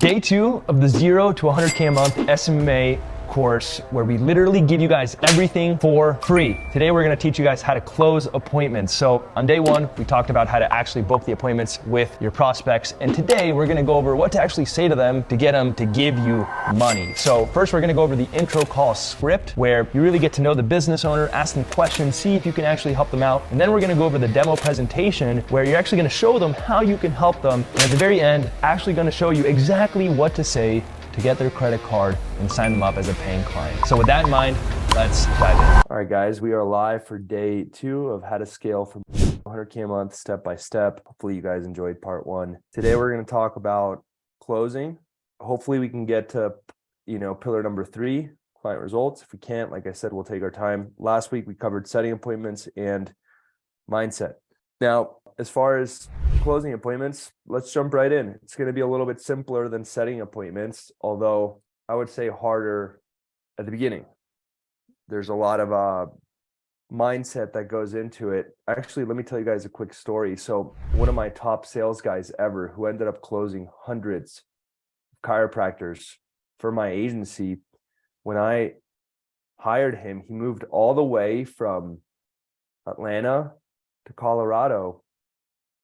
Day 2 of the 0 to 100K a month SMMA course, where we literally give you guys everything for free. Today we're gonna teach you guys how to close appointments. So on day 1, we talked about how to actually book the appointments with your prospects. And today we're gonna go over what to actually say to them to get them to give you money. So first we're gonna go over the intro call script, where you really get to know the business owner, ask them questions, see if you can actually help them out. And then we're gonna go over the demo presentation, where you're actually gonna show them how you can help them. And at the very end, actually gonna show you exactly what to say to get their credit card and sign them up as a paying client. So with that in mind, let's dive in. All right, guys, we are live for day 2 of how to scale from 100K a month step by step. Hopefully you guys enjoyed part 1. Today we're going to talk about closing. Hopefully we can get to, pillar number 3, client results. If we can't, like I said, we'll take our time. Last week we covered setting appointments and mindset. Now, as far as closing appointments, let's jump right in. It's going to be a little bit simpler than setting appointments, although I would say harder at the beginning. There's a lot of mindset that goes into it. Actually, let me tell you guys a quick story. So one of my top sales guys ever, who ended up closing hundreds of chiropractors for my agency, when I hired him, he moved all the way from Atlanta to Colorado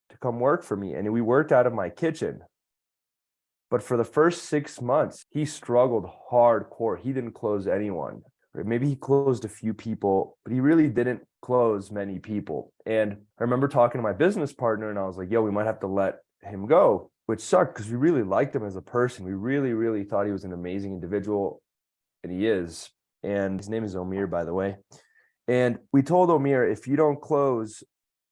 to come work for me. And we worked out of my kitchen. But for the first 6 months, he struggled hardcore. He didn't close anyone. Right? Maybe he closed a few people, but he really didn't close many people. And I remember talking to my business partner and I was like, yo, we might have to let him go, which sucked because we really liked him as a person. We really, really thought he was an amazing individual, and he is. And his name is Omir, by the way. And we told Omir, if you don't close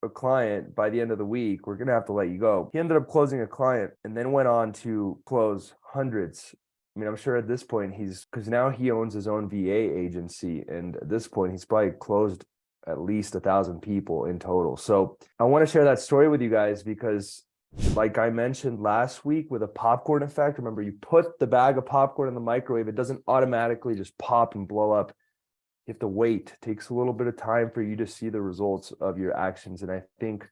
a client by the end of the week, we're going to have to let you go. He ended up closing a client and then went on to close hundreds. I mean, I'm sure at this point because now he owns his own VA agency. And at this point, he's probably closed at least 1,000 people in total. So I want to share that story with you guys because, like I mentioned last week with a popcorn effect, remember, you put the bag of popcorn in the microwave, it doesn't automatically just pop and blow up. You have to wait. It takes a little bit of time for you to see the results of your actions. And I think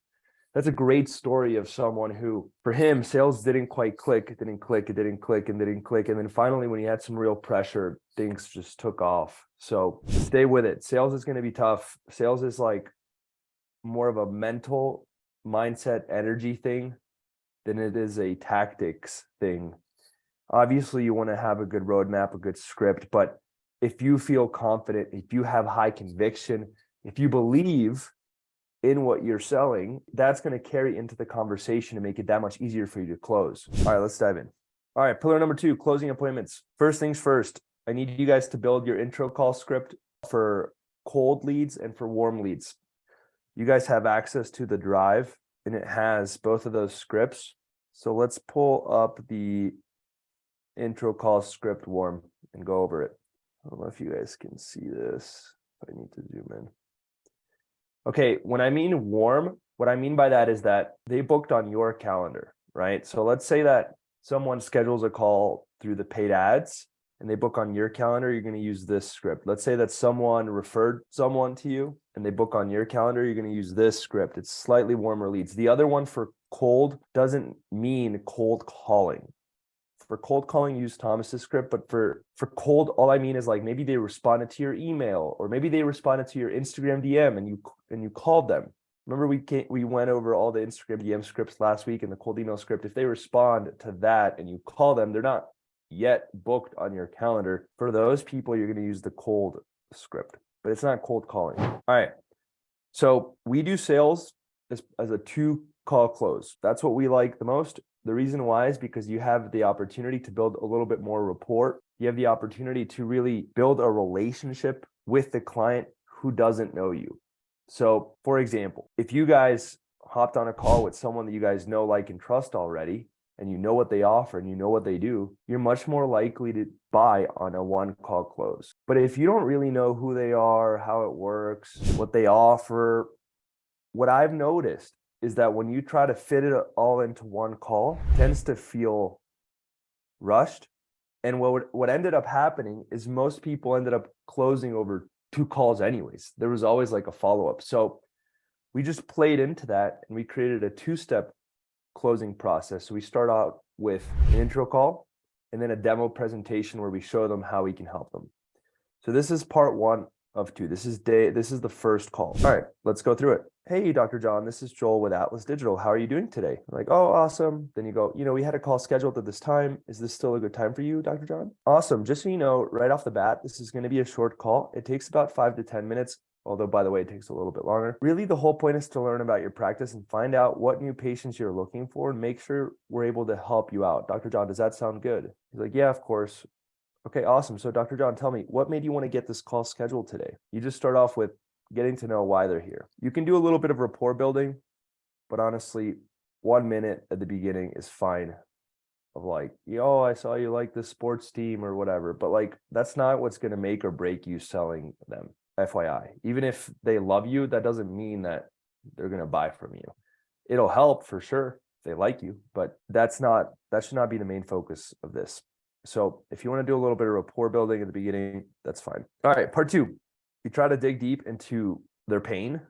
that's a great story of someone who, for him, sales didn't quite click. It didn't click. And then finally, when he had some real pressure, things just took off. So stay with it. Sales is going to be tough. Sales is like more of a mental mindset energy thing than it is a tactics thing. Obviously, you want to have a good roadmap, a good script, but if you feel confident, if you have high conviction, if you believe in what you're selling, that's going to carry into the conversation and make it that much easier for you to close. All right, let's dive in. All right, pillar number 2, closing appointments. First things first, I need you guys to build your intro call script for cold leads and for warm leads. You guys have access to the drive and it has both of those scripts. So let's pull up the intro call script warm and go over it. I don't know if you guys can see this. I need to zoom in. Okay, when I mean warm, what I mean by that is that they booked on your calendar, right? So let's say that someone schedules a call through the paid ads and they book on your calendar, you're going to use this script. Let's say that someone referred someone to you and they book on your calendar, you're going to use this script. It's slightly warmer leads. The other one for cold doesn't mean cold calling. For cold calling, use Thomas's script, but for cold, all I mean is like maybe they responded to your email or maybe they responded to your Instagram DM and you called them. Remember we went over all the Instagram DM scripts last week and the cold email script. If they respond to that and you call them, they're not yet booked on your calendar. For those people, you're going to use the cold script, but it's not cold calling. All right. So we do sales as a 2-call close. That's what we like the most. The reason why is because you have the opportunity to build a little bit more rapport. You have the opportunity to really build a relationship with the client who doesn't know you. So, for example, if you guys hopped on a call with someone that you guys know, like, and trust already, and you know what they offer and you know what they do, you're much more likely to buy on a 1-call close. But if you don't really know who they are, how it works, what they offer, what I've noticed is that when you try to fit it all into 1 call, it tends to feel rushed. And what ended up happening is most people ended up closing over 2 calls anyways. There was always like a follow-up. So we just played into that and we created a 2-step closing process. So we start out with an intro call. and then a demo presentation where we show them how we can help them. So this is part 1 of 2. This is the first call. All right, let's go through it. Hey, Dr. John, this is Joel with Atlas Digital. How are you doing today? I'm like, oh, awesome. Then you go, we had a call scheduled at this time. Is this still a good time for you, Dr. John? Awesome. Just so you know, right off the bat, this is going to be a short call. It takes about 5 to 10 minutes. Although, by the way, it takes a little bit longer. Really, the whole point is to learn about your practice and find out what new patients you're looking for and make sure we're able to help you out. Dr. John, does that sound good? He's like, yeah, of course. Okay, awesome. So Dr. John, tell me, what made you want to get this call scheduled today? You just start off with getting to know why they're here. You can do a little bit of rapport building, but honestly, 1 minute at the beginning is fine. Of like, I saw you like this sports team or whatever, but like, that's not what's going to make or break you selling them. FYI, even if they love you, that doesn't mean that they're going to buy from you. It'll help for sure if they like you, but that should not be the main focus of this. So if you want to do a little bit of rapport building at the beginning, that's fine. All right, part 2, you try to dig deep into their pain,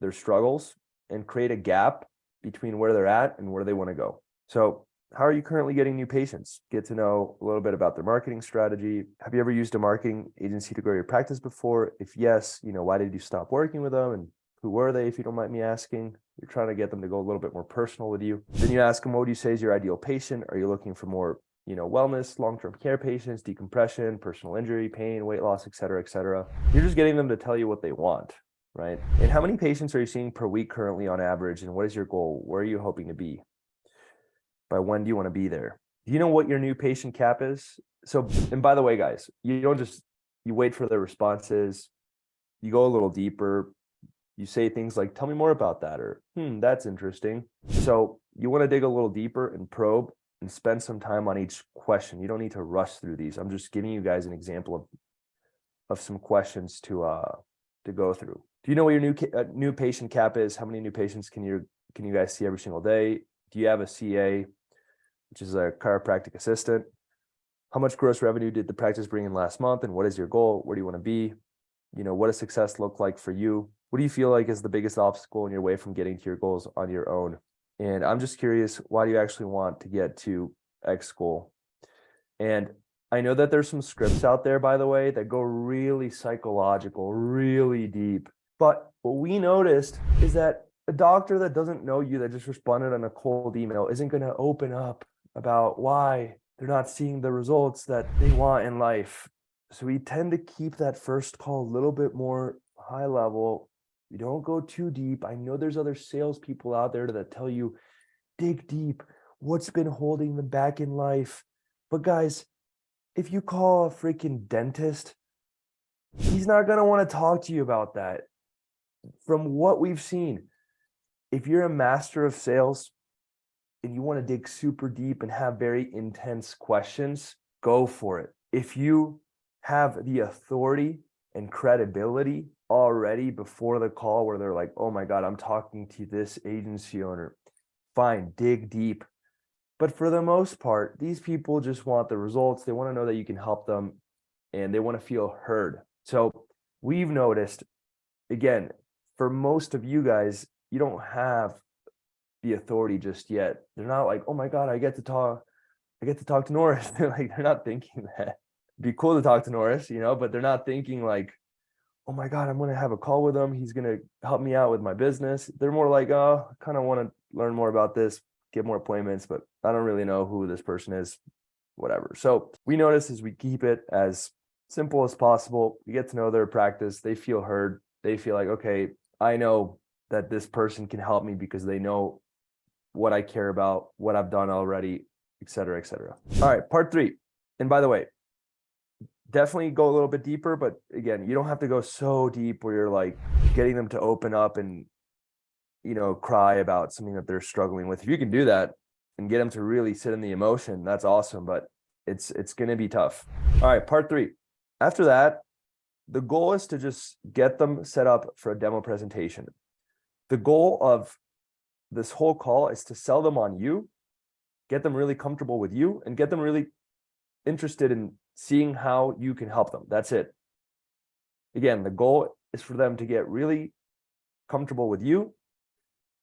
their struggles, and create a gap between where they're at and where they want to go. So how are you currently getting new patients? Get to know a little bit about their marketing strategy. Have you ever used a marketing agency to grow your practice before? If yes, why did you stop working with them? And who were they, if you don't mind me asking? You're trying to get them to go a little bit more personal with you. Then you ask them, what would you say is your ideal patient? Are you looking for more wellness, long-term care patients, decompression, personal injury, pain, weight loss, et cetera, et cetera? You're just getting them to tell you what they want, right? And how many patients are you seeing per week currently on average? And what is your goal? Where are you hoping to be? By when do you want to be there? Do you know what your new patient cap is? So, and by the way, guys, you wait for their responses. You go a little deeper. You say things like, tell me more about that, or, that's interesting. So you want to dig a little deeper and probe and spend some time on each question. You don't need to rush through these. I'm just giving you guys an example of some questions to go through. Do you know what your new patient cap is? How many new patients can you guys see every single day? Do you have a CA, which is a chiropractic assistant? How much gross revenue did the practice bring in last month? And what is your goal? Where do you want to be? What does success look like for you? What do you feel like is the biggest obstacle in your way from getting to your goals on your own? And I'm just curious, why do you actually want to get to X goal? And I know that there's some scripts out there, by the way, that go really psychological, really deep. But what we noticed is that a doctor that doesn't know you, that just responded on a cold email, isn't going to open up about why they're not seeing the results that they want in life. So we tend to keep that first call a little bit more high level. We don't go too deep. I know there's other salespeople out there that tell you, dig deep, what's been holding them back in life. But guys, if you call a freaking dentist, he's not going to want to talk to you about that. From what we've seen, if you're a master of sales and you want to dig super deep and have very intense questions, go for it. If you have the authority and credibility already before the call where they're like, oh my God, I'm talking to this agency owner, fine, dig deep. But for the most part, these people just want the results. They want to know that you can help them and they want to feel heard. So we've noticed, again, for most of you guys, you don't have the authority just yet. They're not like, oh my God, I get to talk to Norris. They're not thinking that. It'd be cool to talk to Norris, but they're not thinking like, oh my God, I'm going to have a call with him. He's going to help me out with my business. They're more like, oh, I kind of want to learn more about this, get more appointments, but I don't really know who this person is, whatever. So we notice as we keep it as simple as possible, we get to know their practice. They feel heard. They feel like, okay, I know that this person can help me because they know what I care about, what I've done already, et cetera, et cetera. All right, part 3. And by the way, definitely go a little bit deeper, but again, you don't have to go so deep where you're like getting them to open up and, cry about something that they're struggling with. If you can do that and get them to really sit in the emotion, that's awesome, but it's going to be tough. All right, part 3. After that, the goal is to just get them set up for a demo presentation. The goal of this whole call is to sell them on you, get them really comfortable with you, and get them really interested in seeing how you can help them. That's it. Again, the goal is for them to get really comfortable with you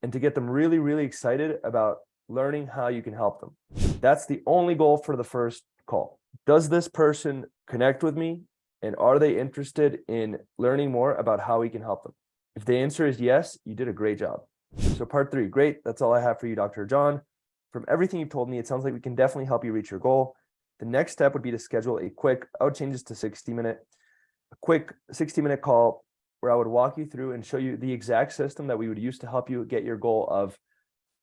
and to get them really, really excited about learning how you can help them. That's the only goal for the first call. Does this person connect with me? And are they interested in learning more about how we can help them? If the answer is yes, you did a great job. So part 3, great. That's all I have for you, Dr. John. From everything you've told me, it sounds like we can definitely help you reach your goal. The next step would be to schedule a quick, I would change this to 60-minute, a quick 60-minute call where I would walk you through and show you the exact system that we would use to help you get your goal of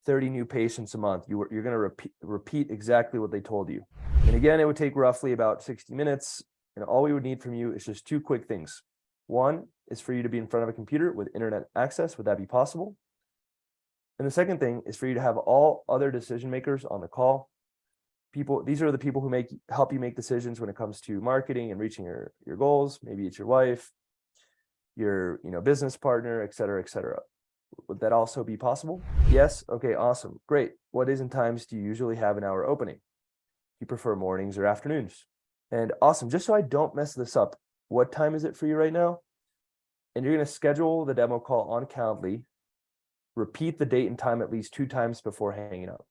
30 new patients a month. You're going to repeat exactly what they told you. And again, it would take roughly about 60 minutes. And all we would need from you is just 2 quick things. One is for you to be in front of a computer with internet access. Would that be possible? And the second thing is for you to have all other decision makers on the call. These are the people who help you make decisions when it comes to marketing and reaching your goals. Maybe it's your wife, your business partner, et cetera, et cetera. Would that also be possible? Yes. Okay, awesome. Great. What days and times do you usually have an hour opening? Do you prefer mornings or afternoons? And awesome. Just so I don't mess this up, what time is it for you right now? And you're going to schedule the demo call on Calendly. Repeat the date and time at least 2 times before hanging up.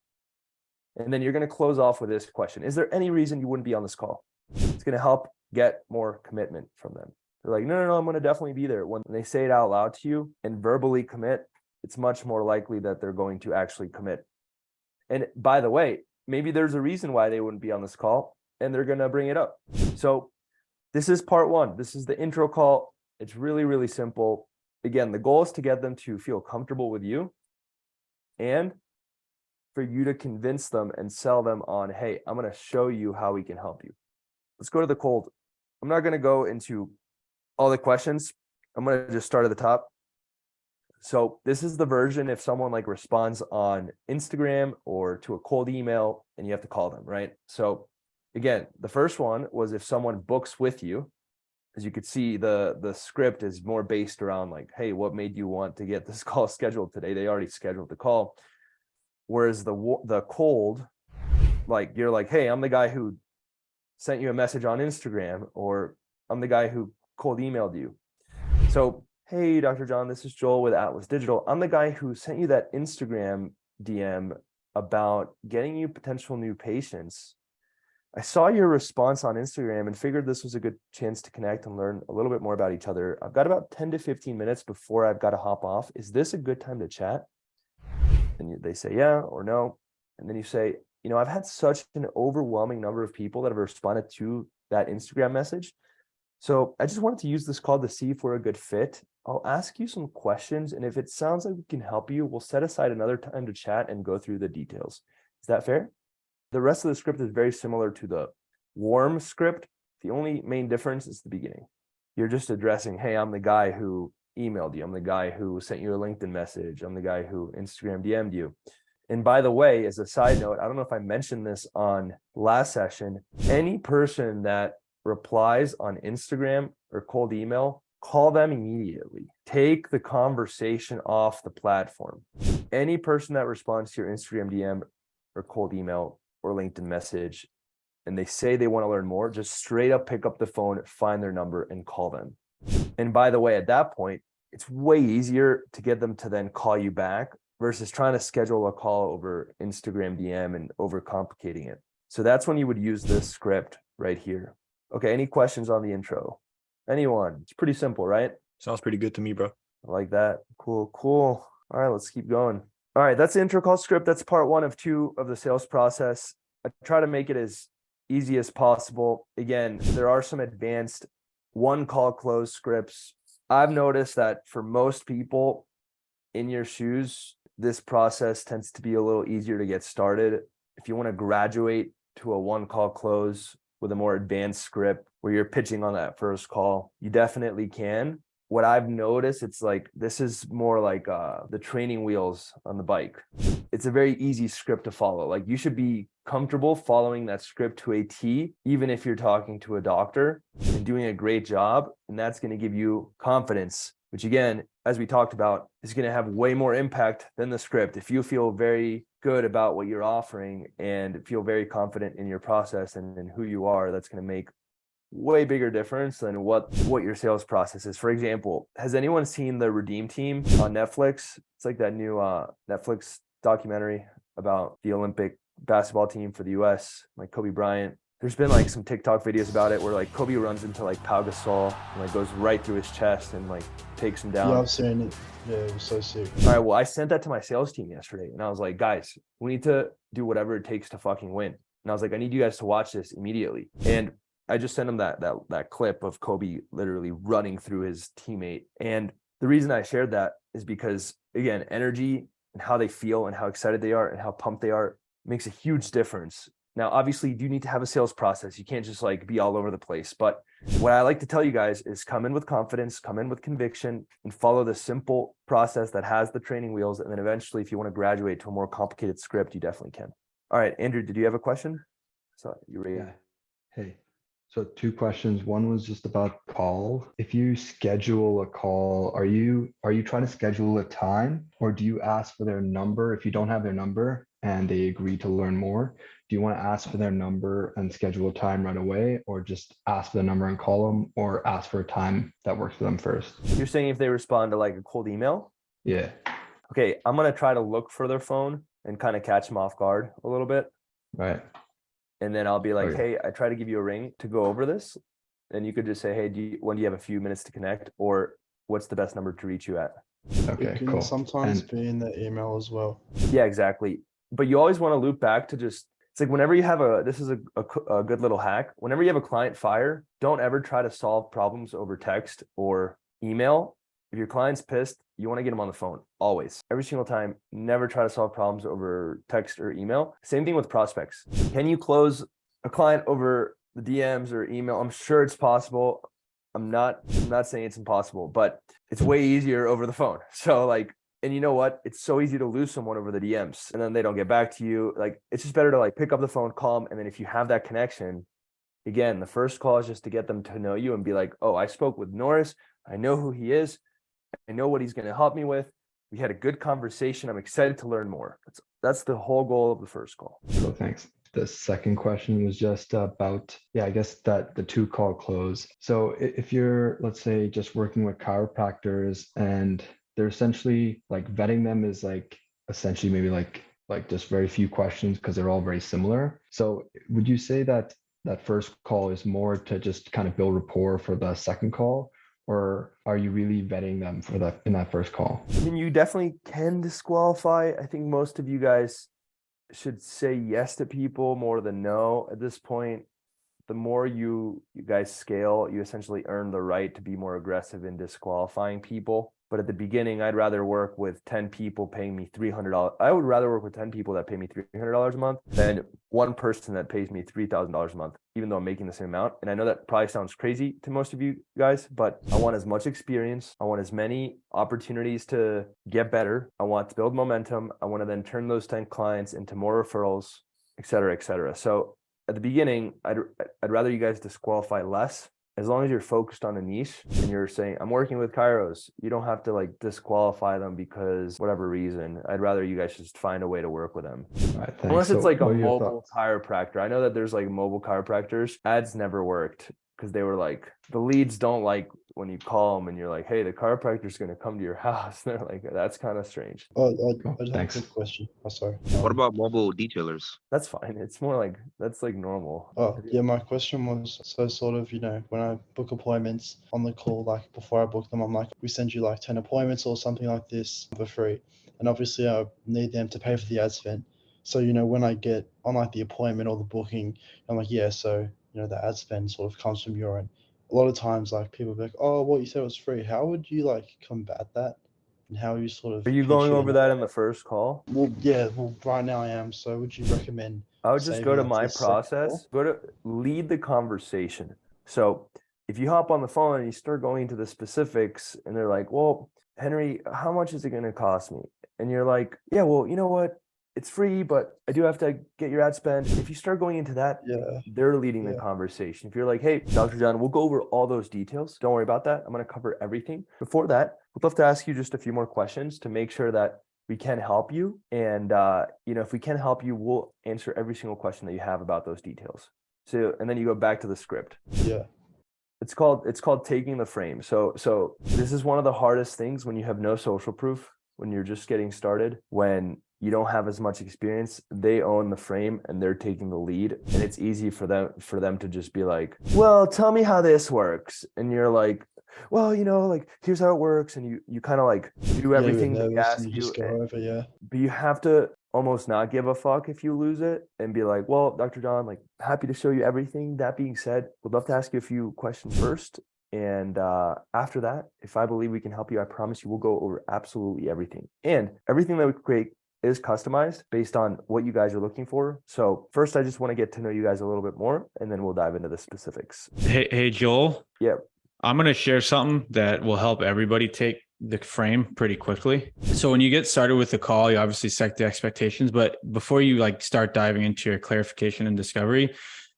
And then you're going to close off with this question. Is there any reason you wouldn't be on this call? It's going to help get more commitment from them. They're like, no, I'm going to definitely be there. When they say it out loud to you and verbally commit, it's much more likely that they're going to actually commit. And by the way, maybe there's a reason why they wouldn't be on this call and they're going to bring it up. So this is part 1. This is the intro call. It's really, really simple. Again, the goal is to get them to feel comfortable with you and for you to convince them and sell them on, hey, I'm going to show you how we can help you. Let's go to the cold. I'm not going to go into all the questions. I'm going to just start at the top. So this is the version if someone responds on Instagram or to a cold email and you have to call them, right? So again, the first one was if someone books with you. As you could see, the script is more based around hey, what made you want to get this call scheduled today? They already scheduled the call. Whereas the cold, you're like, hey, I'm the guy who sent you a message on Instagram, or I'm the guy who cold emailed you. So, hey, Dr. John, this is Joel with Atlas Digital. I'm the guy who sent you that Instagram DM about getting you potential new patients. I saw your response on Instagram and figured this was a good chance to connect and learn a little bit more about each other. I've got about 10 to 15 minutes before I've got to hop off. Is this a good time to chat? And they say, yeah or no. And then you say, I've had such an overwhelming number of people that have responded to that Instagram message. So I just wanted to use this call to see if we're a good fit. I'll ask you some questions. And if it sounds like we can help you, we'll set aside another time to chat and go through the details. Is that fair? The rest of the script is very similar to the warm script. The only main difference is the beginning. You're just addressing, hey, I'm the guy who emailed you. I'm the guy who sent you a LinkedIn message. I'm the guy who Instagram DM'd you. And by the way, as a side note, I don't know if I mentioned this on last session, any person that replies on Instagram or cold email, call them immediately. Take the conversation off the platform. Any person that responds to your Instagram DM or cold email or LinkedIn message, and they say they want to learn more, just straight up pick up the phone, find their number, and call them. And by the way, at that point, it's way easier to get them to then call you back versus trying to schedule a call over Instagram DM and overcomplicating it. So that's when you would use this script right here. Okay, any questions on the intro? Anyone? It's pretty simple, right? Sounds pretty good to me, bro. I like that. Cool. All right, let's keep going. All right, that's the intro call script. That's part 1 of 2 of the sales process. I try to make it as easy as possible. Again, there are some advanced 1 call close scripts. I've noticed that for most people in your shoes, this process tends to be a little easier to get started. If you want to graduate to a 1 call close with a more advanced script where you're pitching on that first call, you definitely can. What I've noticed, it's this is more like the training wheels on the bike. It's a very easy script to follow. You should be comfortable following that script to a T, even if you're talking to a doctor and doing a great job. And that's going to give you confidence, which again, as we talked about, is going to have way more impact than the script. If you feel very good about what you're offering and feel very confident in your process and in who you are, that's going to make way bigger difference than what your sales process is. For example, has anyone seen the Redeem Team on Netflix? It's like that new Netflix documentary. about the Olympic basketball team for the US, like Kobe Bryant. There's been like some TikTok videos about it where like Kobe runs into like Pau Gasol and like goes right through his chest and like takes him down. Yeah, I've seen it. Yeah, it was so sick. All right, well, I sent that to my sales team yesterday and I was like, guys, we need to do whatever it takes to fucking win. And I was like, I need you guys to watch this immediately. And I just sent him that clip of Kobe literally running through his teammate. And the reason I shared that is because, again, energy and how they feel and how excited they are and how pumped they are makes a huge difference. Now, obviously, you do need to have a sales process. You can't just like be all over the place. But what I like to tell you guys is come in with confidence, come in with conviction, and follow the simple process that has the training wheels. And then eventually, if you want to graduate to a more complicated script, you definitely can. All right, Andrew, did you have a question? So you ready? Yeah. Hey, so 2 questions. One was just about call. If you schedule a call, are you trying to schedule a time, or do you ask for their number? If you don't have their number and they agree to learn more, do you want to ask for their number and schedule a time right away, or just ask for the number and call them, or ask for a time that works for them first? You're saying if they respond to like a cold email? Yeah. Okay, I'm going to try to look for their phone and kind of catch them off guard a little bit. Right. And then I'll be like, Okay. hey, I try to give you a ring to go over this. And you could just say, hey, when do you have a few minutes to connect? Or what's the best number to reach you at? Okay, It can cool. sometimes And be in the email as well. Yeah, exactly. But you always want to loop back to just, it's like whenever you have this is a good little hack. Whenever you have a client fire, don't ever try to solve problems over text or email. If your client's pissed, you want to get them on the phone, always. Every single time, never try to solve problems over text or email. Same thing with prospects. Can you close a client over the DMs or email? I'm sure it's possible. I'm not saying it's impossible, but it's way easier over the phone. So like, and you know what? It's so easy to lose someone over the DMs and then they don't get back to you. Like, it's just better to like pick up the phone, call them. And then if you have that connection, again, the first call is just to get them to know you and be like, oh, I spoke with Norris. I know who he is. I know what he's going to help me with. We had a good conversation. I'm excited to learn more. That's the whole goal of the first call. so thanks. The second question was just about, I guess that the 2-call close. So if you're, let's say, just working with chiropractors and they're essentially like vetting them is like essentially maybe like just very few questions because they're all very similar. So would you say that that first call is more to just kind of build rapport for the second call? Or are you really vetting them for that in that first call? I mean, you definitely can disqualify. I think most of you guys should say yes to people more than no at this point. The more you guys scale, you essentially earn the right to be more aggressive in disqualifying people. But at the beginning, I'd rather work with 10 people paying me $300. I would rather work with 10 people that pay me $300 a month than one person that pays me $3,000 a month, even though I'm making the same amount. And I know that probably sounds crazy to most of you guys, but I want as much experience. I want as many opportunities to get better. I want to build momentum. I want to then turn those 10 clients into more referrals, et cetera, et cetera. So at the beginning, I'd rather you guys disqualify less. As long as you're focused on a niche and you're saying, I'm working with chiros, you don't have to like disqualify them because whatever reason. I'd rather you guys just find a way to work with them. All right, thanks. Unless it's So like a what are your mobile chiropractor. I know that there's like mobile chiropractors. Ads never worked because they were like, the leads don't like when you call them and you're like, hey, the chiropractor's going to come to your house. And they're like, that's kind of strange. Oh, I Cool, just have a thanks. quick question. Oh, sorry. What about mobile detailers? That's fine. It's more like, that's like normal. Oh, yeah, my question was, so sort of, when I book appointments on the call, like before I book them, I'm like, we send you like 10 appointments or something like this for free. And obviously I need them to pay for the ad spend. So, when I get on like the appointment or the booking, I'm like, yeah, so, the ad spend sort of comes from your end. A lot of times, like people be like, oh, what you said was free. How would you like combat that? And how you sort of Are you pitch going it over that in the first call? Well, yeah, right now I am. So would you recommend I would just go saving to it my the second call? process, go to lead the conversation. So if you hop on the phone and you start going into the specifics and they're like, well, Henry, how much is it going to cost me? And you're like, yeah, well, you know what? It's free, but I do have to get your ad spend. If you start going into that, Yeah, they're leading the Yeah. conversation. If you're like, hey, Dr. John, we'll go over all those details. Don't worry about that. I'm going to cover everything. Before that, we'd love to ask you just a few more questions to make sure that we can help you. And, if we can help you, we'll answer every single question that you have about those details. So, and then you go back to the script. yeah, It's called taking the frame. So this is one of the hardest things when you have no social proof, when you're just getting started, when you don't have as much experience, they own the frame and they're taking the lead. And it's easy for them to just be like, well, tell me how this works. And you're like, well, like, here's how it works. And you kind of like do everything they nervous ask and you you. just go over, yeah. But you have to almost not give a fuck if you lose it and be like, well, Dr. John, like, happy to show you everything. That being said, would love to ask you a few questions first. And after that, if I believe we can help you, I promise you we'll go over absolutely everything. And everything that we create is customized based on what you guys are looking for. So first, I just want to get to know you guys a little bit more, and then we'll dive into the specifics. Hey, Joel. Yeah. I'm going to share something that will help everybody take the frame pretty quickly. So when you get started with the call, you obviously set the expectations, but before you like start diving into your clarification and discovery,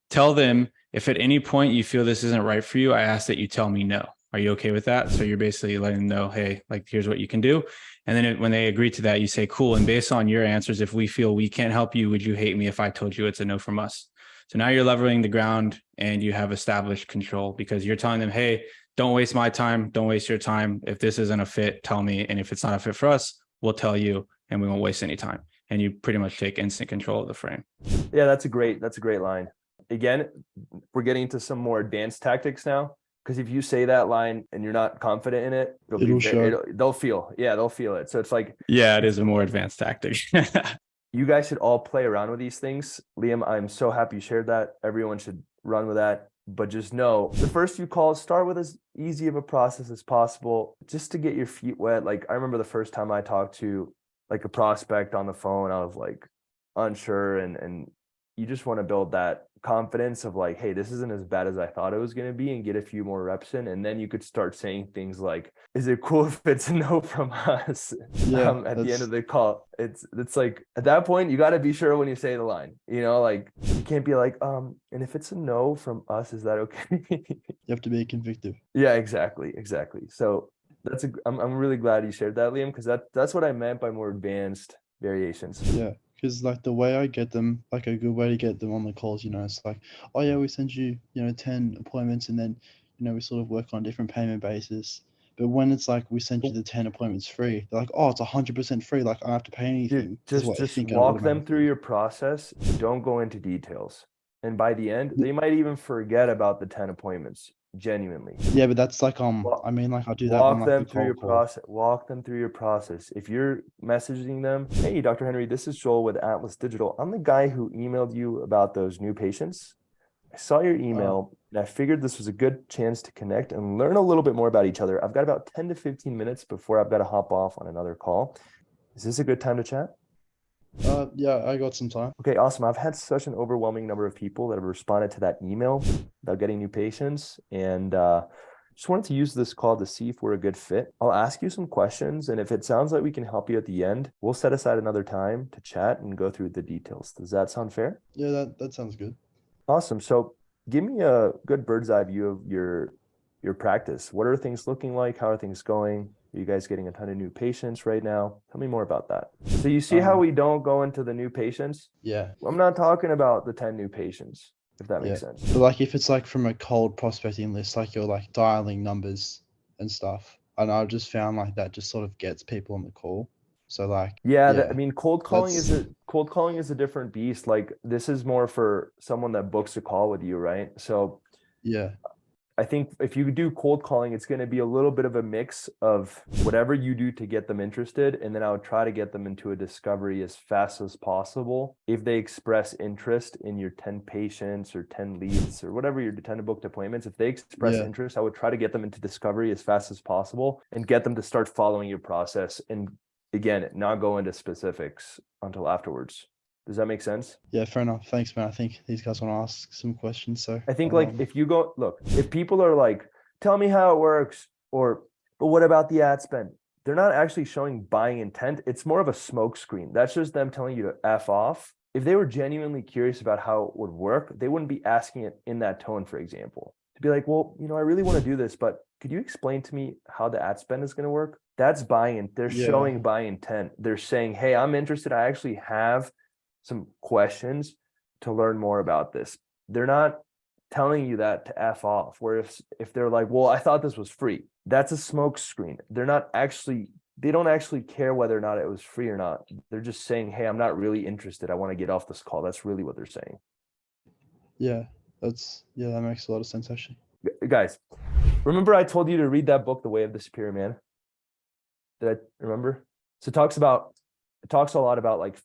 tell them if at any point you feel this isn't right for you, I ask that you tell me no. Are you okay with that? So you're basically letting them know, hey, like, here's what you can do. And then when they agree to that, you say, cool. And based on your answers, if we feel we can't help you, would you hate me if I told you it's a no from us? So now you're leveling the ground and you have established control because you're telling them, hey, don't waste my time. Don't waste your time. If this isn't a fit, tell me. And if it's not a fit for us, we'll tell you and we won't waste any time. And you pretty much take instant control of the frame. Yeah, that's a great line. Again, we're getting into some more advanced tactics now. Because if you say that line and you're not confident in it, they'll feel it. So it's like, yeah, it is a more advanced tactic. You guys should all play around with these things. Liam, I'm so happy you shared that. Everyone should run with that. But just know the first few calls, start with as easy of a process as possible, just to get your feet wet. Like, I remember the first time I talked to like a prospect on the phone, I was like unsure, and you just want to build that confidence of like, hey, this isn't as bad as I thought it was going to be, and get a few more reps in. And then you could start saying things like, is it cool if it's a no from us? Yeah, at the end of the call, it's like, at that point, you got to be sure when you say the line, like, you can't be like, and if it's a no from us, is that okay? You have to be convicted. Yeah, exactly. So I'm really glad you shared that, Liam, because that's what I meant by more advanced variations. Yeah. Because like the way I get them, like a good way to get them on the calls, it's like, oh yeah, we send you, 10 appointments, and then, we sort of work on a different payment basis. But when it's like we send you the 10 appointments free, they're like, oh, it's 100% free. Like, I don't have to pay anything. Dude, just walk them through your process. Don't go into details. And by the end, they might even forget about the 10 appointments. Genuinely. Yeah, but that's like I mean, like, I do that. Walk them through your process. Walk them through your process. If you're messaging them, hey, Dr. Henry, this is Joel with Atlas Digital. I'm the guy who emailed you about those new patients. I saw your email and I figured this was a good chance to connect and learn a little bit more about each other. I've got about 10 to 15 minutes before I've got to hop off on another call. Is this a good time to chat? Yeah, I got some time. Okay, awesome. I've had such an overwhelming number of people that have responded to that email about getting new patients, and just wanted to use this call to see if we're a good fit. I'll ask you some questions, and if it sounds like we can help you at the end, we'll set aside another time to chat and go through the details. Does that sound fair? Yeah, that sounds good. Awesome. So give me a good bird's eye view of your practice. What are things looking like? How are things going? Are you guys getting a ton of new patients right now? Tell me more about that. So you see how we don't go into the new patients? Yeah. I'm not talking about the 10 new patients, if that makes sense. But like, if it's like from a cold prospecting list, like you're like dialing numbers and stuff, and I've just found like that just sort of gets people on the call. So like, I mean, cold calling is a different beast. Like, this is more for someone that books a call with you, right? So yeah. I think if you do cold calling, it's going to be a little bit of a mix of whatever you do to get them interested. And then I would try to get them into a discovery as fast as possible. If they express interest in your 10 patients or 10 leads or whatever your 10 booked appointments, if they express interest, I would try to get them into discovery as fast as possible and get them to start following your process. And again, not go into specifics until afterwards. Does that make sense? Yeah, fair enough. Thanks, man. I think these guys want to ask some questions. So I think if you go, look, if people are like, tell me how it works, but what about the ad spend? They're not actually showing buying intent. It's more of a smoke screen. That's just them telling you to F off. If they were genuinely curious about how it would work, they wouldn't be asking it in that tone, for example. To be like, well, I really want to do this, but could you explain to me how the ad spend is going to work? That's buying. They're showing buying intent. They're saying, hey, I'm interested. I actually have some questions to learn more about this. They're not telling you that to F off. Whereas if they're like, well, I thought this was free, that's a smoke screen. They're not actually they don't actually care whether or not it was free or not. They're just saying, hey, I'm not really interested. I want to get off this call. That's really what they're saying. Yeah, that makes a lot of sense actually. Guys, remember I told you to read that book, The Way of the Superior Man? Did I remember? So it talks a lot about like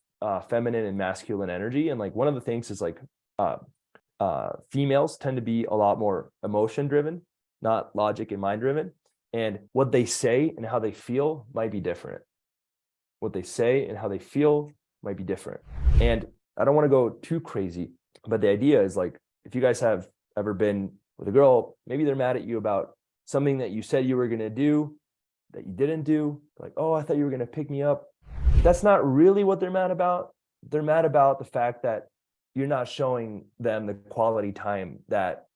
feminine and masculine energy. And like one of the things is like females tend to be a lot more emotion driven, not logic and mind driven. And what they say and how they feel might be different. What they say and how they feel might be different. And I don't want to go too crazy, but the idea is like, if you guys have ever been with a girl, maybe they're mad at you about something that you said you were going to do that you didn't do. Like, oh, I thought you were going to pick me up. That's not really what they're mad about. They're mad about the fact that you're not showing them the quality time that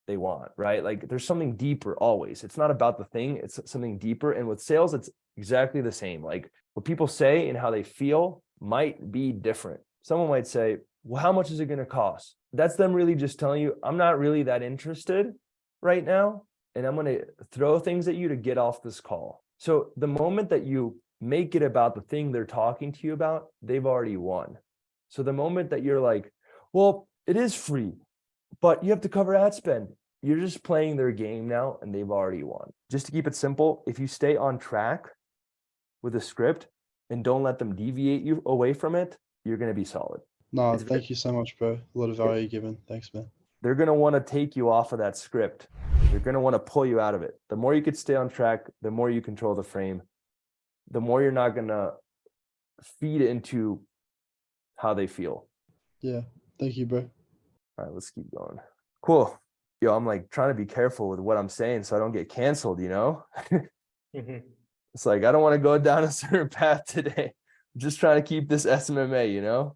they want, right? Like there's something deeper always. It's not about the thing, it's something deeper. And with sales, it's exactly the same. Like what people say and how they feel might be different. Someone might say, well, how much is it going to cost? That's them really just telling you, I'm not really that interested right now. And I'm going to throw things at you to get off this call. So the moment that you make it about the thing they're talking to you about, they've already won. So the moment that you're like, well, it is free, but you have to cover ad spend, you're just playing their game now and they've already won. Just to keep it simple, if you stay on track with a script and don't let them deviate you away from it, you're going to be solid. No, thank you so much, bro. A lot of value given. Thanks, man. They're going to want to take you off of that script. They're going to want to pull you out of it. The more you could stay on track, the more you control the frame, the more you're not going to feed into how they feel. Yeah. Thank you, bro. All right, let's keep going. Cool. Yo, I'm like trying to be careful with what I'm saying so I don't get canceled, you know? It's like, I don't want to go down a certain path today. I'm just trying to keep this SMMA, you know?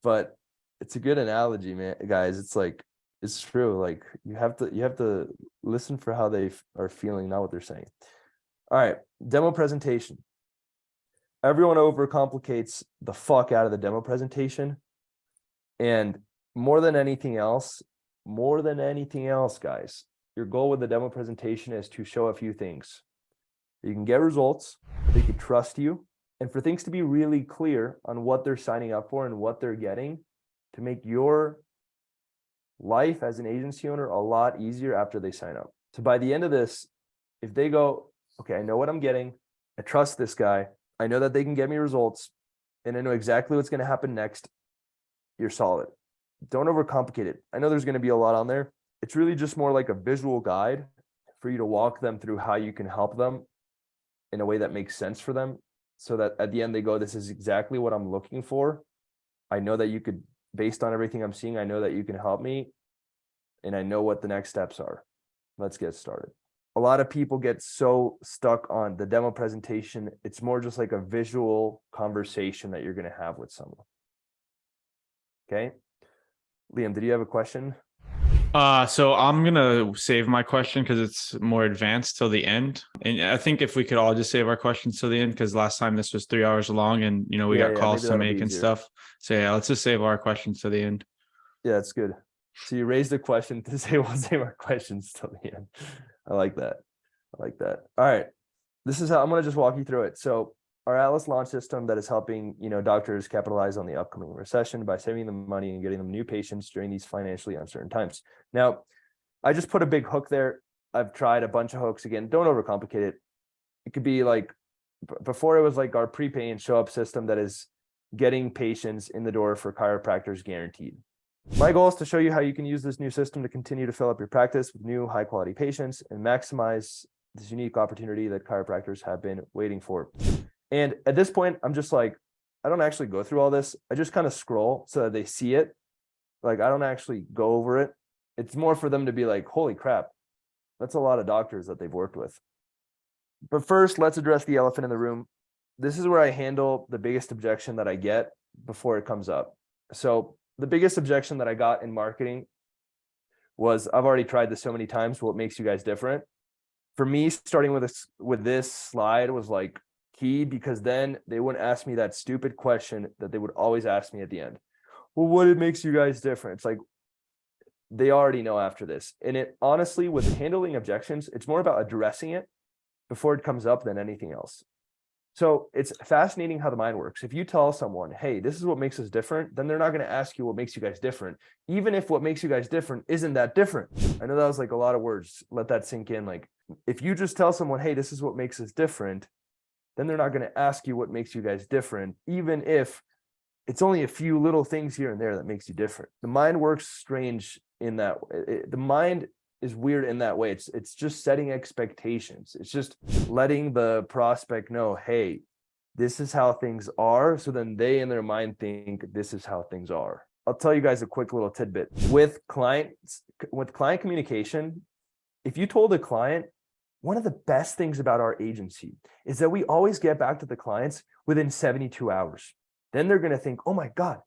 But it's a good analogy, man, guys. It's like, it's true. Like you have to listen for how they are feeling, not what they're saying. All right, demo presentation. Everyone overcomplicates the fuck out of the demo presentation. And more than anything else, guys, your goal with the demo presentation is to show a few things. You can get results, they can trust you, and for things to be really clear on what they're signing up for and what they're getting to make your life as an agency owner a lot easier after they sign up. So by the end of this, if they go, okay, I know what I'm getting, I trust this guy, I know that they can get me results, and I know exactly what's going to happen next, you're solid. Don't overcomplicate it. I know there's going to be a lot on there. It's really just more like a visual guide for you to walk them through how you can help them in a way that makes sense for them, so that at the end they go, this is exactly what I'm looking for. I know that you could, based on everything I'm seeing, I know that you can help me, and I know what the next steps are. Let's get started. A lot of people get so stuck on the demo presentation. It's more just like a visual conversation that you're going to have with someone. Okay. Liam, did you have a question? So I'm gonna save my question because it's more advanced till the end. And I think if we could all just save our questions till the end, because last time this was 3 hours long and we got calls to make and stuff. So yeah, let's just save our questions to the end. Yeah, that's good. So you raised a question to say we'll save our questions till the end. I like that. All right. This is how I'm gonna just walk you through it. So our Atlas launch system that is helping, doctors capitalize on the upcoming recession by saving them money and getting them new patients during these financially uncertain times. Now, I just put a big hook there. I've tried a bunch of hooks. Again, don't overcomplicate it. It could be like, before it was like our prepay and show up system that is getting patients in the door for chiropractors guaranteed. My goal is to show you how you can use this new system to continue to fill up your practice with new high quality patients and maximize this unique opportunity that chiropractors have been waiting for. And at this point, I'm just like, I don't actually go through all this. I just kind of scroll so that they see it. Like, I don't actually go over it. It's more for them to be like, holy crap, that's a lot of doctors that they've worked with. But first, let's address the elephant in the room. This is where I handle the biggest objection that I get before it comes up. So the biggest objection that I got in marketing was, I've already tried this so many times, what makes you guys different? For me, starting with this slide was like key, because then they wouldn't ask me that stupid question that they would always ask me at the end. Well, what makes you guys different? It's like, they already know after this. And it honestly, with handling objections, it's more about addressing it before it comes up than anything else. So it's fascinating how the mind works. If you tell someone, hey, this is what makes us different, then they're not going to ask you what makes you guys different, even if what makes you guys different isn't that different. I know that was like a lot of words. Let that sink in. Like if you just tell someone, hey, this is what makes us different, then they're not going to ask you what makes you guys different, even if it's only a few little things here and there that makes you different. The mind works strange in that the mind is weird in that way. It's just setting expectations. It's just letting the prospect know, hey, this is how things are. So then they in their mind think this is how things are. I'll tell you guys a quick little tidbit. With client communication, if you told a client, one of the best things about our agency is that we always get back to the clients within 72 hours. Then they're going to think, oh my God,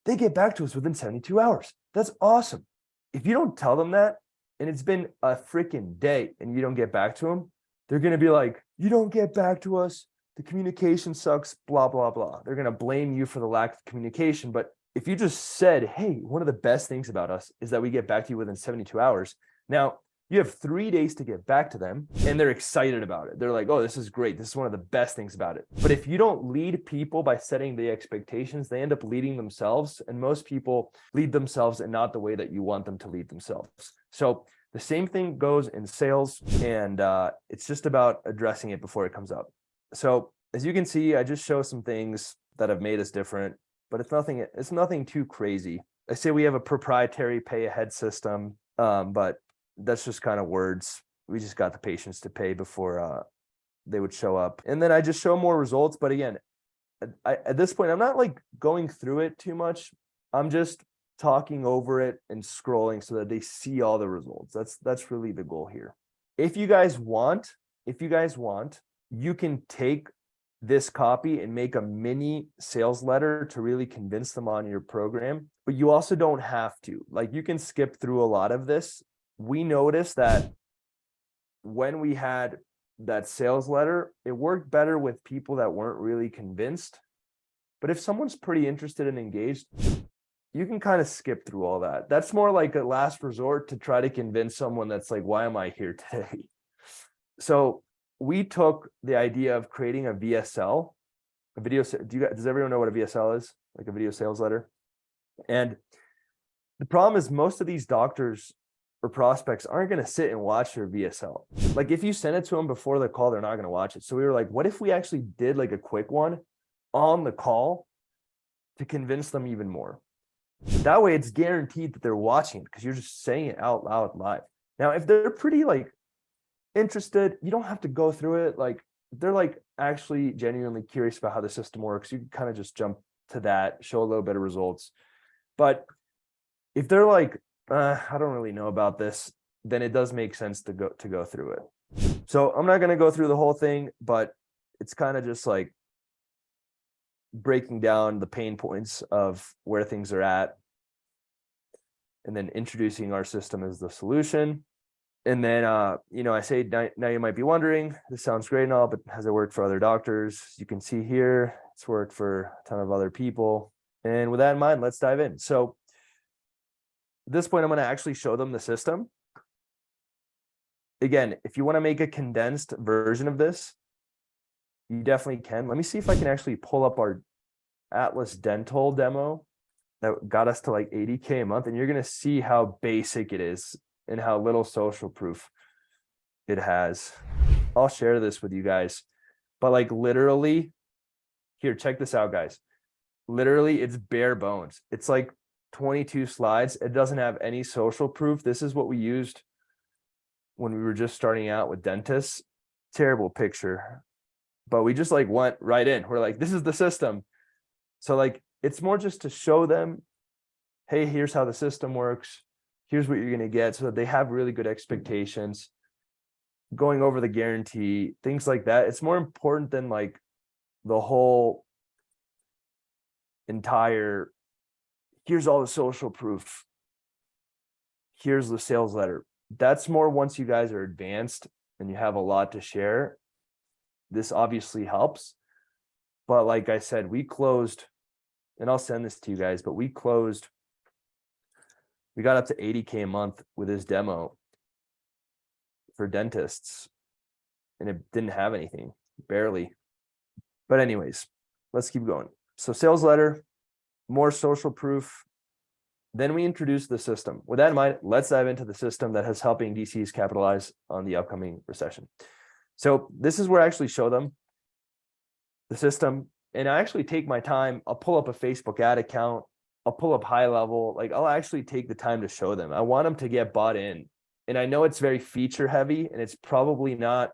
they get back to us within 72 hours. That's awesome. If you don't tell them that, and it's been a freaking day and you don't get back to them, they're going to be like, you don't get back to us. The communication sucks, blah, blah, blah. They're going to blame you for the lack of communication. But if you just said, hey, one of the best things about us is that we get back to you within 72 hours. Now, you have 3 days to get back to them and they're excited about it. They're like, oh, this is great. This is one of the best things about it. But if you don't lead people by setting the expectations, they end up leading themselves. And most people lead themselves and not the way that you want them to lead themselves. So the same thing goes in sales, and it's just about addressing it before it comes up. So as you can see, I just show some things that have made us different, but it's nothing too crazy. I say we have a proprietary pay ahead system, but that's just kind of words. We just got the patients to pay before they would show up. And then I just show more results. But again, at this point, I'm not like going through it too much. I'm just talking over it and scrolling so that they see all the results. That's really the goal here. If you guys want, you can take this copy and make a mini sales letter to really convince them on your program, but you also don't have to. Like you can skip through a lot of this. We noticed that when we had that sales letter, it worked better with people that weren't really convinced. But if someone's pretty interested and engaged, you can kind of skip through all that. That's more like a last resort to try to convince someone that's like, why am I here today? So we took the idea of creating a VSL, a video. Does everyone know what a VSL is? Like a video sales letter. And the problem is most of these doctors or prospects aren't going to sit and watch your VSL. Like if you send it to them before the call, they're not going to watch it. So we were like, what if we actually did like a quick one on the call to convince them even more? That way it's guaranteed that they're watching it because you're just saying it out loud live. Now, if they're pretty like interested, you don't have to go through it. Like if they're like actually genuinely curious about how the system works, you can kind of just jump to that, show a little bit of results. But if they're like, I don't really know about this, then it does make sense to go through it. So I'm not going to go through the whole thing, but it's kind of just like breaking down the pain points of where things are at and then introducing our system as the solution. And then, I say now you might be wondering, this sounds great and all, but has it worked for other doctors? You can see here, it's worked for a ton of other people. And with that in mind, let's dive in. So at this point, I'm going to actually show them the system. Again, if you want to make a condensed version of this, you definitely can. Let me see if I can actually pull up our Atlas Dental demo that got us to like 80K a month. And you're going to see how basic it is and how little social proof it has. I'll share this with you guys. But like literally, here, check this out, guys. Literally, it's bare bones. It's like 22 slides. It doesn't have any social proof. This is what we used when we were just starting out with dentists. Terrible picture, but we just like went right in. We're like, this is the system. So like, it's more just to show them, hey, here's how the system works. Here's what you're going to get, so that they have really good expectations. Going over the guarantee, things like that. It's more important than like the whole entire, here's all the social proof, here's the sales letter. That's more once you guys are advanced and you have a lot to share. This obviously helps. But like I said, we closed, and I'll send this to you guys, but we got up to 80K a month with this demo for dentists, and it didn't have anything, barely. But anyways, let's keep going. So sales letter, more social proof. Then we introduce the system. With that in mind, let's dive into the system that is helping DCs capitalize on the upcoming recession. So this is where I actually show them the system, and I actually take my time. I'll pull up a Facebook ad account. I'll pull up HighLevel. Like, I'll actually take the time to show them. I want them to get bought in. And I know it's very feature heavy, and it's probably not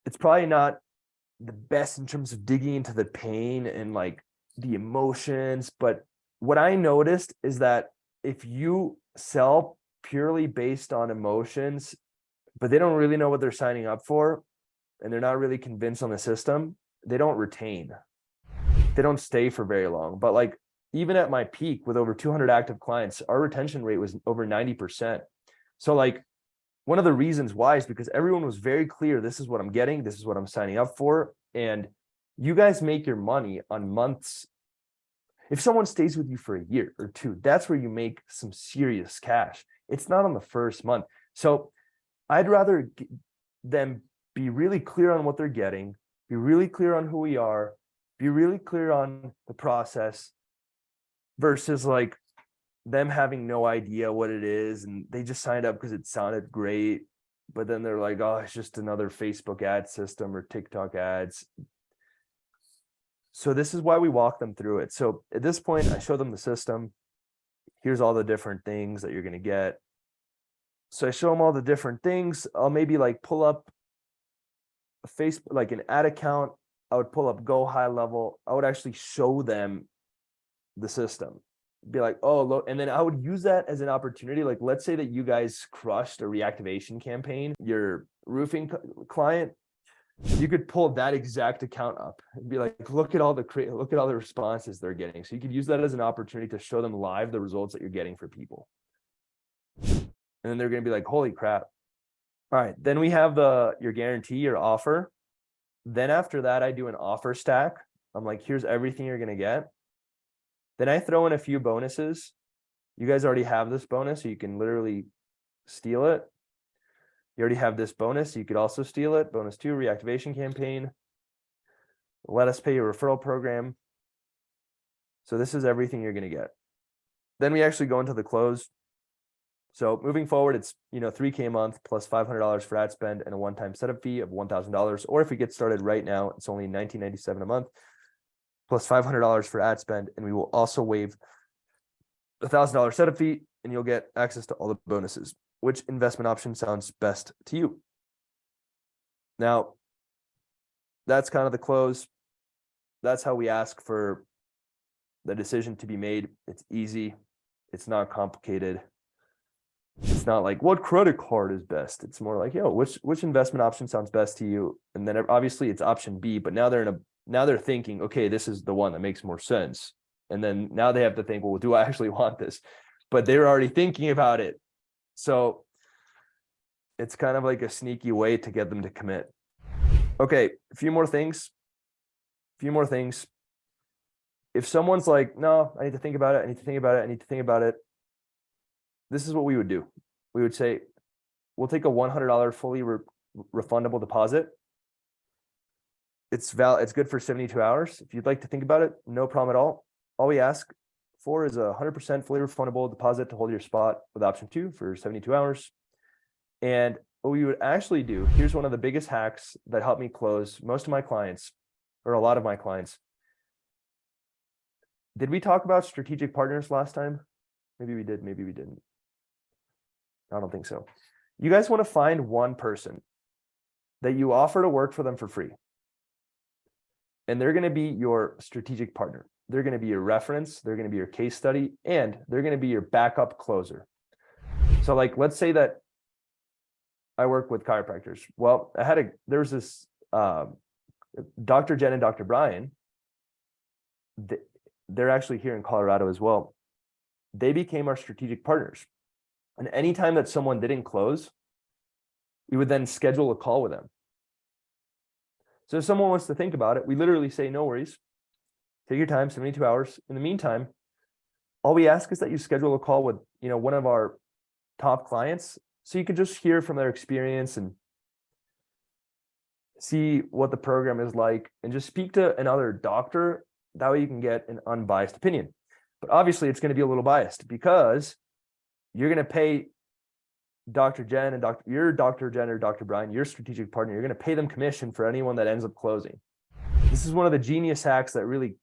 the best in terms of digging into the pain and like the emotions. But what I noticed is that if you sell purely based on emotions, but they don't really know what they're signing up for, and they're not really convinced on the system, they don't retain. They don't stay for very long. But like, even at my peak with over 200 active clients, our retention rate was over 90%. So like, one of the reasons why is because everyone was very clear, this is what I'm getting, this is what I'm signing up for. And you guys make your money on months. If someone stays with you for a year or two, that's where you make some serious cash. It's not on the first month. So I'd rather them be really clear on what they're getting, be really clear on who we are, be really clear on the process, versus like them having no idea what it is and they just signed up because it sounded great, but then they're like, oh, it's just another Facebook ad system or TikTok ads. So this is why we walk them through it. So at this point, I show them the system. Here's all the different things that you're going to get. So I show them all the different things. I'll maybe like pull up a Facebook, like an ad account. I would pull up Go HighLevel. I would actually show them the system. Be like, oh, look, and then I would use that as an opportunity. Like, let's say that you guys crushed a reactivation campaign, your roofing client, you could pull that exact account up and be like, look at all the responses they're getting. So you could use that as an opportunity to show them live the results that you're getting for people. And then they're going to be like, holy crap. All right. Then we have your guarantee, your offer. Then after that, I do an offer stack. I'm like, here's everything you're going to get. Then I throw in a few bonuses. You guys already have this bonus, so you can literally steal it. You already have this bonus, so you could also steal it. Bonus 2, reactivation campaign. Let us pay your referral program. So this is everything you're going to get. Then we actually go into the close. So moving forward, it's $3K a month plus $500 for ad spend and a one-time setup fee of $1,000. Or if we get started right now, it's only $19.97 a month. Plus $500 for ad spend, and we will also waive a $1,000 setup fee, and you'll get access to all the bonuses. Which investment option sounds best to you? Now, that's kind of the close. That's how we ask for the decision to be made. It's easy. It's not complicated. It's not like what credit card is best. It's more like, which investment option sounds best to you? And then obviously it's option B, but now they're thinking, okay, this is the one that makes more sense. And then now they have to think, well, do I actually want this? But they're already thinking about it. So it's kind of like a sneaky way to get them to commit. Okay, a few more things. If someone's like, no, I need to think about it. This is what we would do. We would say, we'll take a $100 fully refundable deposit. It's good for 72 hours. If you'd like to think about it, no problem at all. All we ask for is a 100% fully refundable deposit to hold your spot with option 2 for 72 hours. And what we would actually do, here's one of the biggest hacks that helped me close most of my clients, or a lot of my clients. Did we talk about strategic partners last time? Maybe we did, maybe we didn't. I don't think so. You guys want to find one person that you offer to work for them for free. And they're going to be your strategic partner. They're going to be your reference. They're going to be your case study, and they're going to be your backup closer. So like, let's say that I work with chiropractors. Well, there's this Dr. Jen and Dr. Brian. They're actually here in Colorado as well. They became our strategic partners. And anytime that someone didn't close, we would then schedule a call with them. So if someone wants to think about it, we literally say, no worries, take your time, 72 hours. In the meantime, all we ask is that you schedule a call with, one of our top clients, so you can just hear from their experience and see what the program is like, and just speak to another doctor. That way you can get an unbiased opinion. But obviously it's going to be a little biased because you're going to pay Dr. Jen and Dr. Jen or Dr. Brian, your strategic partner, you're going to pay them commission for anyone that ends up closing. This is one of the genius hacks that really,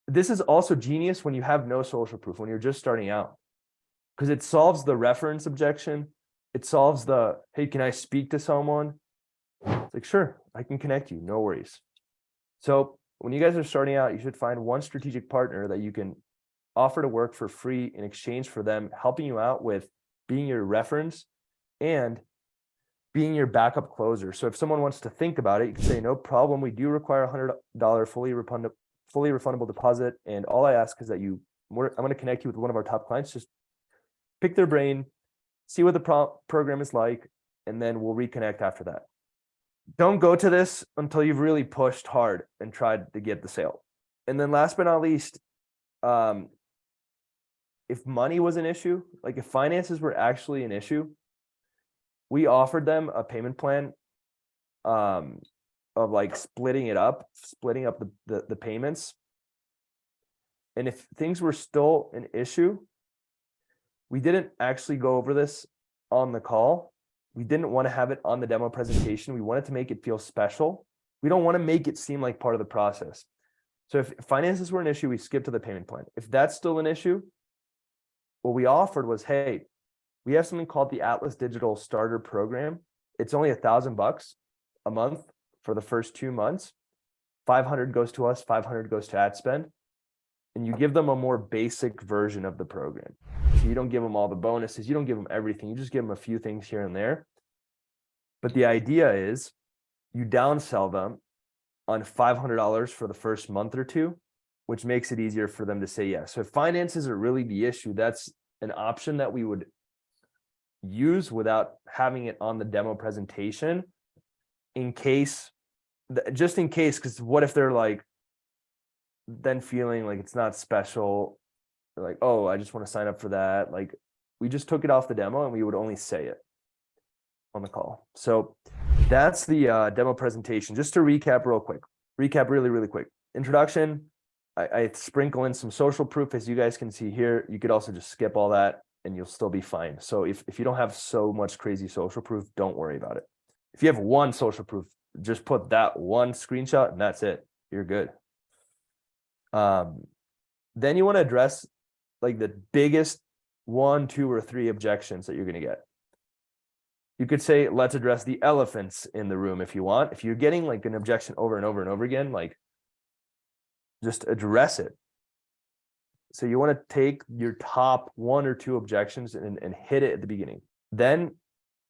this is also genius when you have no social proof, when you're just starting out, because it solves the reference objection. It solves the, hey, can I speak to someone? It's like, sure, I can connect you, no worries. So when you guys are starting out, you should find one strategic partner that you can offer to work for free in exchange for them helping you out with being your reference and being your backup closer. So if someone wants to think about it, you can say, no problem, we do require $100 fully refundable deposit. And all I ask is that I'm going to connect you with one of our top clients. Just pick their brain, see what the program is like, and then we'll reconnect after that. Don't go to this until you've really pushed hard and tried to get the sale. And then last but not least, if money was an issue, like if finances were actually an issue, we offered them a payment plan of like splitting up the payments. And if things were still an issue, we didn't actually go over this on the call. We didn't want to have it on the demo presentation. We wanted to make it feel special. We don't want to make it seem like part of the process. So if finances were an issue, we skipped to the payment plan. If that's still an issue, what we offered was, hey, we have something called the Atlas Digital Starter Program. It's only $1,000 a month for the first 2 months. 500 goes to us, 500 goes to ad spend. And you give them a more basic version of the program. So you don't give them all the bonuses. You don't give them everything. You just give them a few things here and there. But the idea is you downsell them on $500 for the first month or two, which makes it easier for them to say yes. So if finances are really the issue, that's an option that we would use without having it on the demo presentation just in case, because what if they're like, then feeling like it's not special, they're like, oh, I just want to sign up for that. Like we just took it off the demo and we would only say it on the call. So that's the demo presentation. Just to recap really, really quick. Introduction, I sprinkle in some social proof, as you guys can see here. You could also just skip all that and you'll still be fine. So if you don't have so much crazy social proof, don't worry about it. If you have one social proof, just put that one screenshot and that's it. You're good. Then you want to address like the biggest 1, 2, or 3 objections that you're going to get. You could say, let's address the elephants in the room if you want. If you're getting like an objection over and over and over again, like just address it. So you want to take your top 1 or 2 objections and hit it at the beginning. Then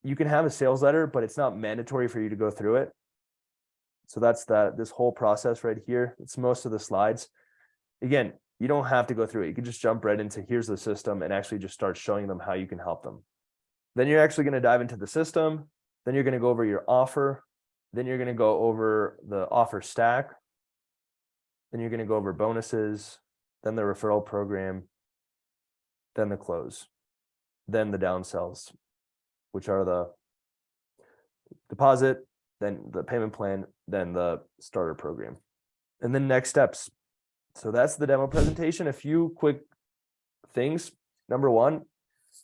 you can have a sales letter, but it's not mandatory for you to go through it. So that's this whole process right here. It's most of the slides. Again, you don't have to go through it. You can just jump right into here's the system and actually just start showing them how you can help them. Then you're actually going to dive into the system. Then you're going to go over your offer. Then you're going to go over the offer stack. Then you're going to go over bonuses, then the referral program, then the close, then the downsells, which are the deposit, then the payment plan, then the starter program, and then next steps. So that's the demo presentation. A few quick things. Number one,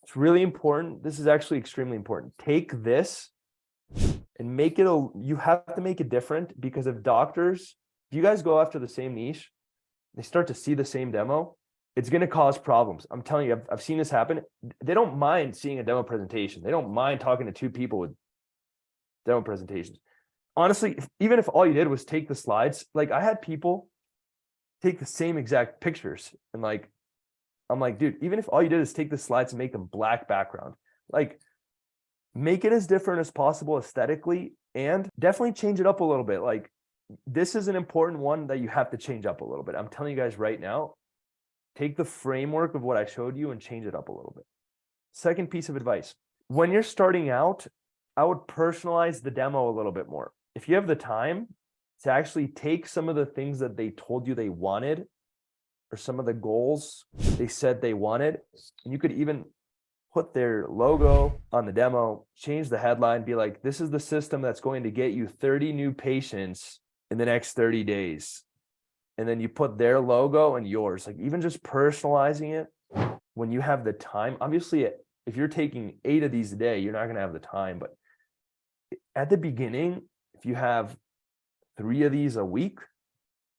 it's really important. This is actually extremely important. Take this and make it you have to make it different, because if you guys go after the same niche, they start to see the same demo, it's going to cause problems. I'm telling you, I've seen this happen. They don't mind seeing a demo presentation. They don't mind talking to 2 people with demo presentations. Honestly, even if all you did was take the slides, like I had people take the same exact pictures and I'm like, dude, even if all you did is take the slides and make them black background, like make it as different as possible aesthetically, and definitely change it up a little bit. Like this is an important one that you have to change up a little bit. I'm telling you guys right now, take the framework of what I showed you and change it up a little bit. Second piece of advice, when you're starting out, I would personalize the demo a little bit more. If you have the time to actually take some of the things that they told you they wanted, or some of the goals they said they wanted, and you could even put their logo on the demo, change the headline, be like, this is the system that's going to get you 30 new patients in the next 30 days. And then you put their logo and yours, like even just personalizing it when you have the time. Obviously, if you're taking 8 of these a day, you're not going to have the time. But at the beginning, if you have 3 of these a week,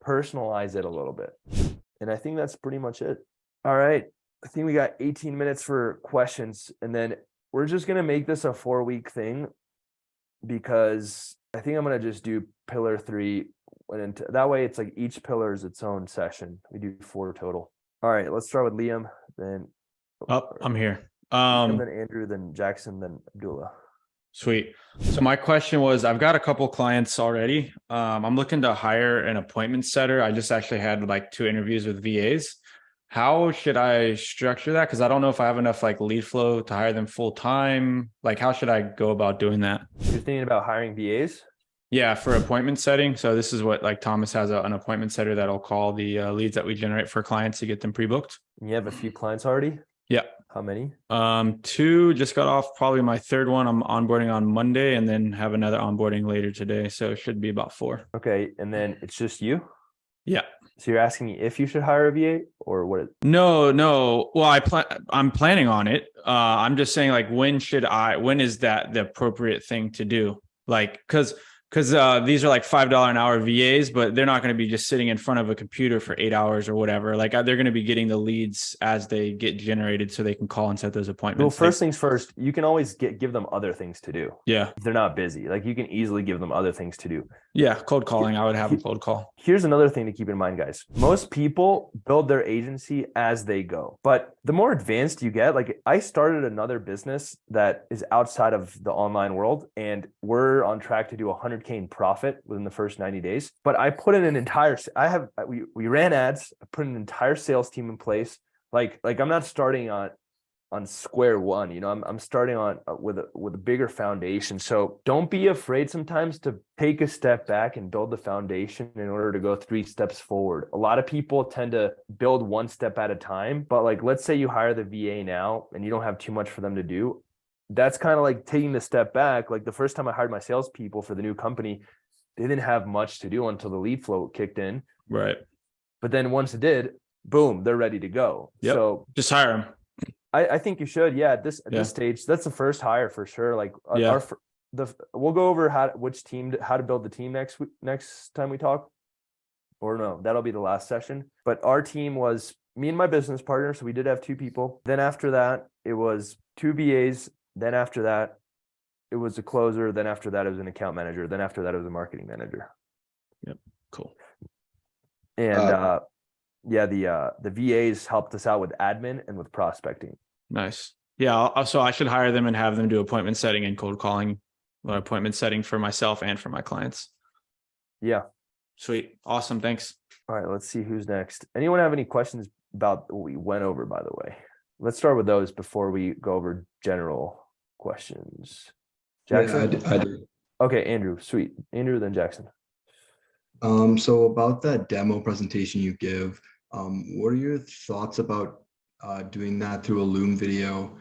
personalize it a little bit. And I think that's pretty much it. All right. I think we got 18 minutes for questions, and then we're just going to make this a 4-week thing because I think I'm going to just do pillar 3. And that way it's like each pillar is its own session. We do 4 total. All right. Let's start with Liam, then. I'm here. Liam, then Andrew, then Jackson, then Abdullah. Sweet. So my question was, I've got a couple clients already. I'm looking to hire an appointment setter. I just actually had like 2 interviews with VAs. How should I structure that? Because I don't know if I have enough like lead flow to hire them full time. Like, how should I go about doing that? You're thinking about hiring VAs? Yeah, for appointment setting. So this is what like Thomas has an appointment setter that'll call the leads that we generate for clients to get them pre-booked. You have a few clients already? Yeah. How many? 2, just got off, probably my 3rd one. I'm onboarding on Monday and then have another onboarding later today. So it should be about 4. Okay. And then it's just you? Yeah. So you're asking me if you should hire a VA or what? No. Well, I'm planning on it. I'm just saying, like, when is that the appropriate thing to do? Like, because these are like $5 an hour VAs, but they're not going to be just sitting in front of a computer for 8 hours or whatever. Like, they're going to be getting the leads as they get generated so they can call and set those appointments. Well, first things first, you can always give them other things to do. Yeah. If they're not busy, like you can easily give them other things to do. Yeah. Cold calling. I would have a cold call. Here's another thing to keep in mind, guys. Most people build their agency as they go, but the more advanced you get, like I started another business that is outside of the online world, and we're on track to do 100K in profit within the first 90 days. But I put in an entire, we ran ads, I put an entire sales team in place. Like I'm not starting on square one, you know, I'm starting on with a bigger foundation. So don't be afraid sometimes to take a step back and build the foundation in order to go 3 steps forward. A lot of people tend to build 1 step at a time, but like, let's say you hire the VA now and you don't have too much for them to do. That's kind of like taking the step back. Like the first time I hired my salespeople for the new company, they didn't have much to do until the lead flow kicked in. Right. But then once it did, boom, they're ready to go. Yep. So just hire them. I think you should. Yeah. At this stage, that's the first hire for sure. Like we'll go over how to build the team next time we talk, or no, that'll be the last session. But our team was me and my business partner. So we did have 2 people. Then after that, it was 2 VAs. Then after that, it was a closer. Then after that, it was an account manager. Then after that, it was a marketing manager. Yep. Cool. And the VAs helped us out with admin and with prospecting. Nice. Yeah. So I should hire them and have them do appointment setting and cold calling, or appointment setting for myself and for my clients. Yeah. Sweet. Awesome. Thanks. All right. Let's see who's next. Anyone have any questions about what we went over, by the way? Let's start with those before we go over general questions. Jackson? Yeah, I do. Okay, Andrew. Sweet. Andrew, then Jackson. So about that demo presentation you give, what are your thoughts about doing that through a Loom video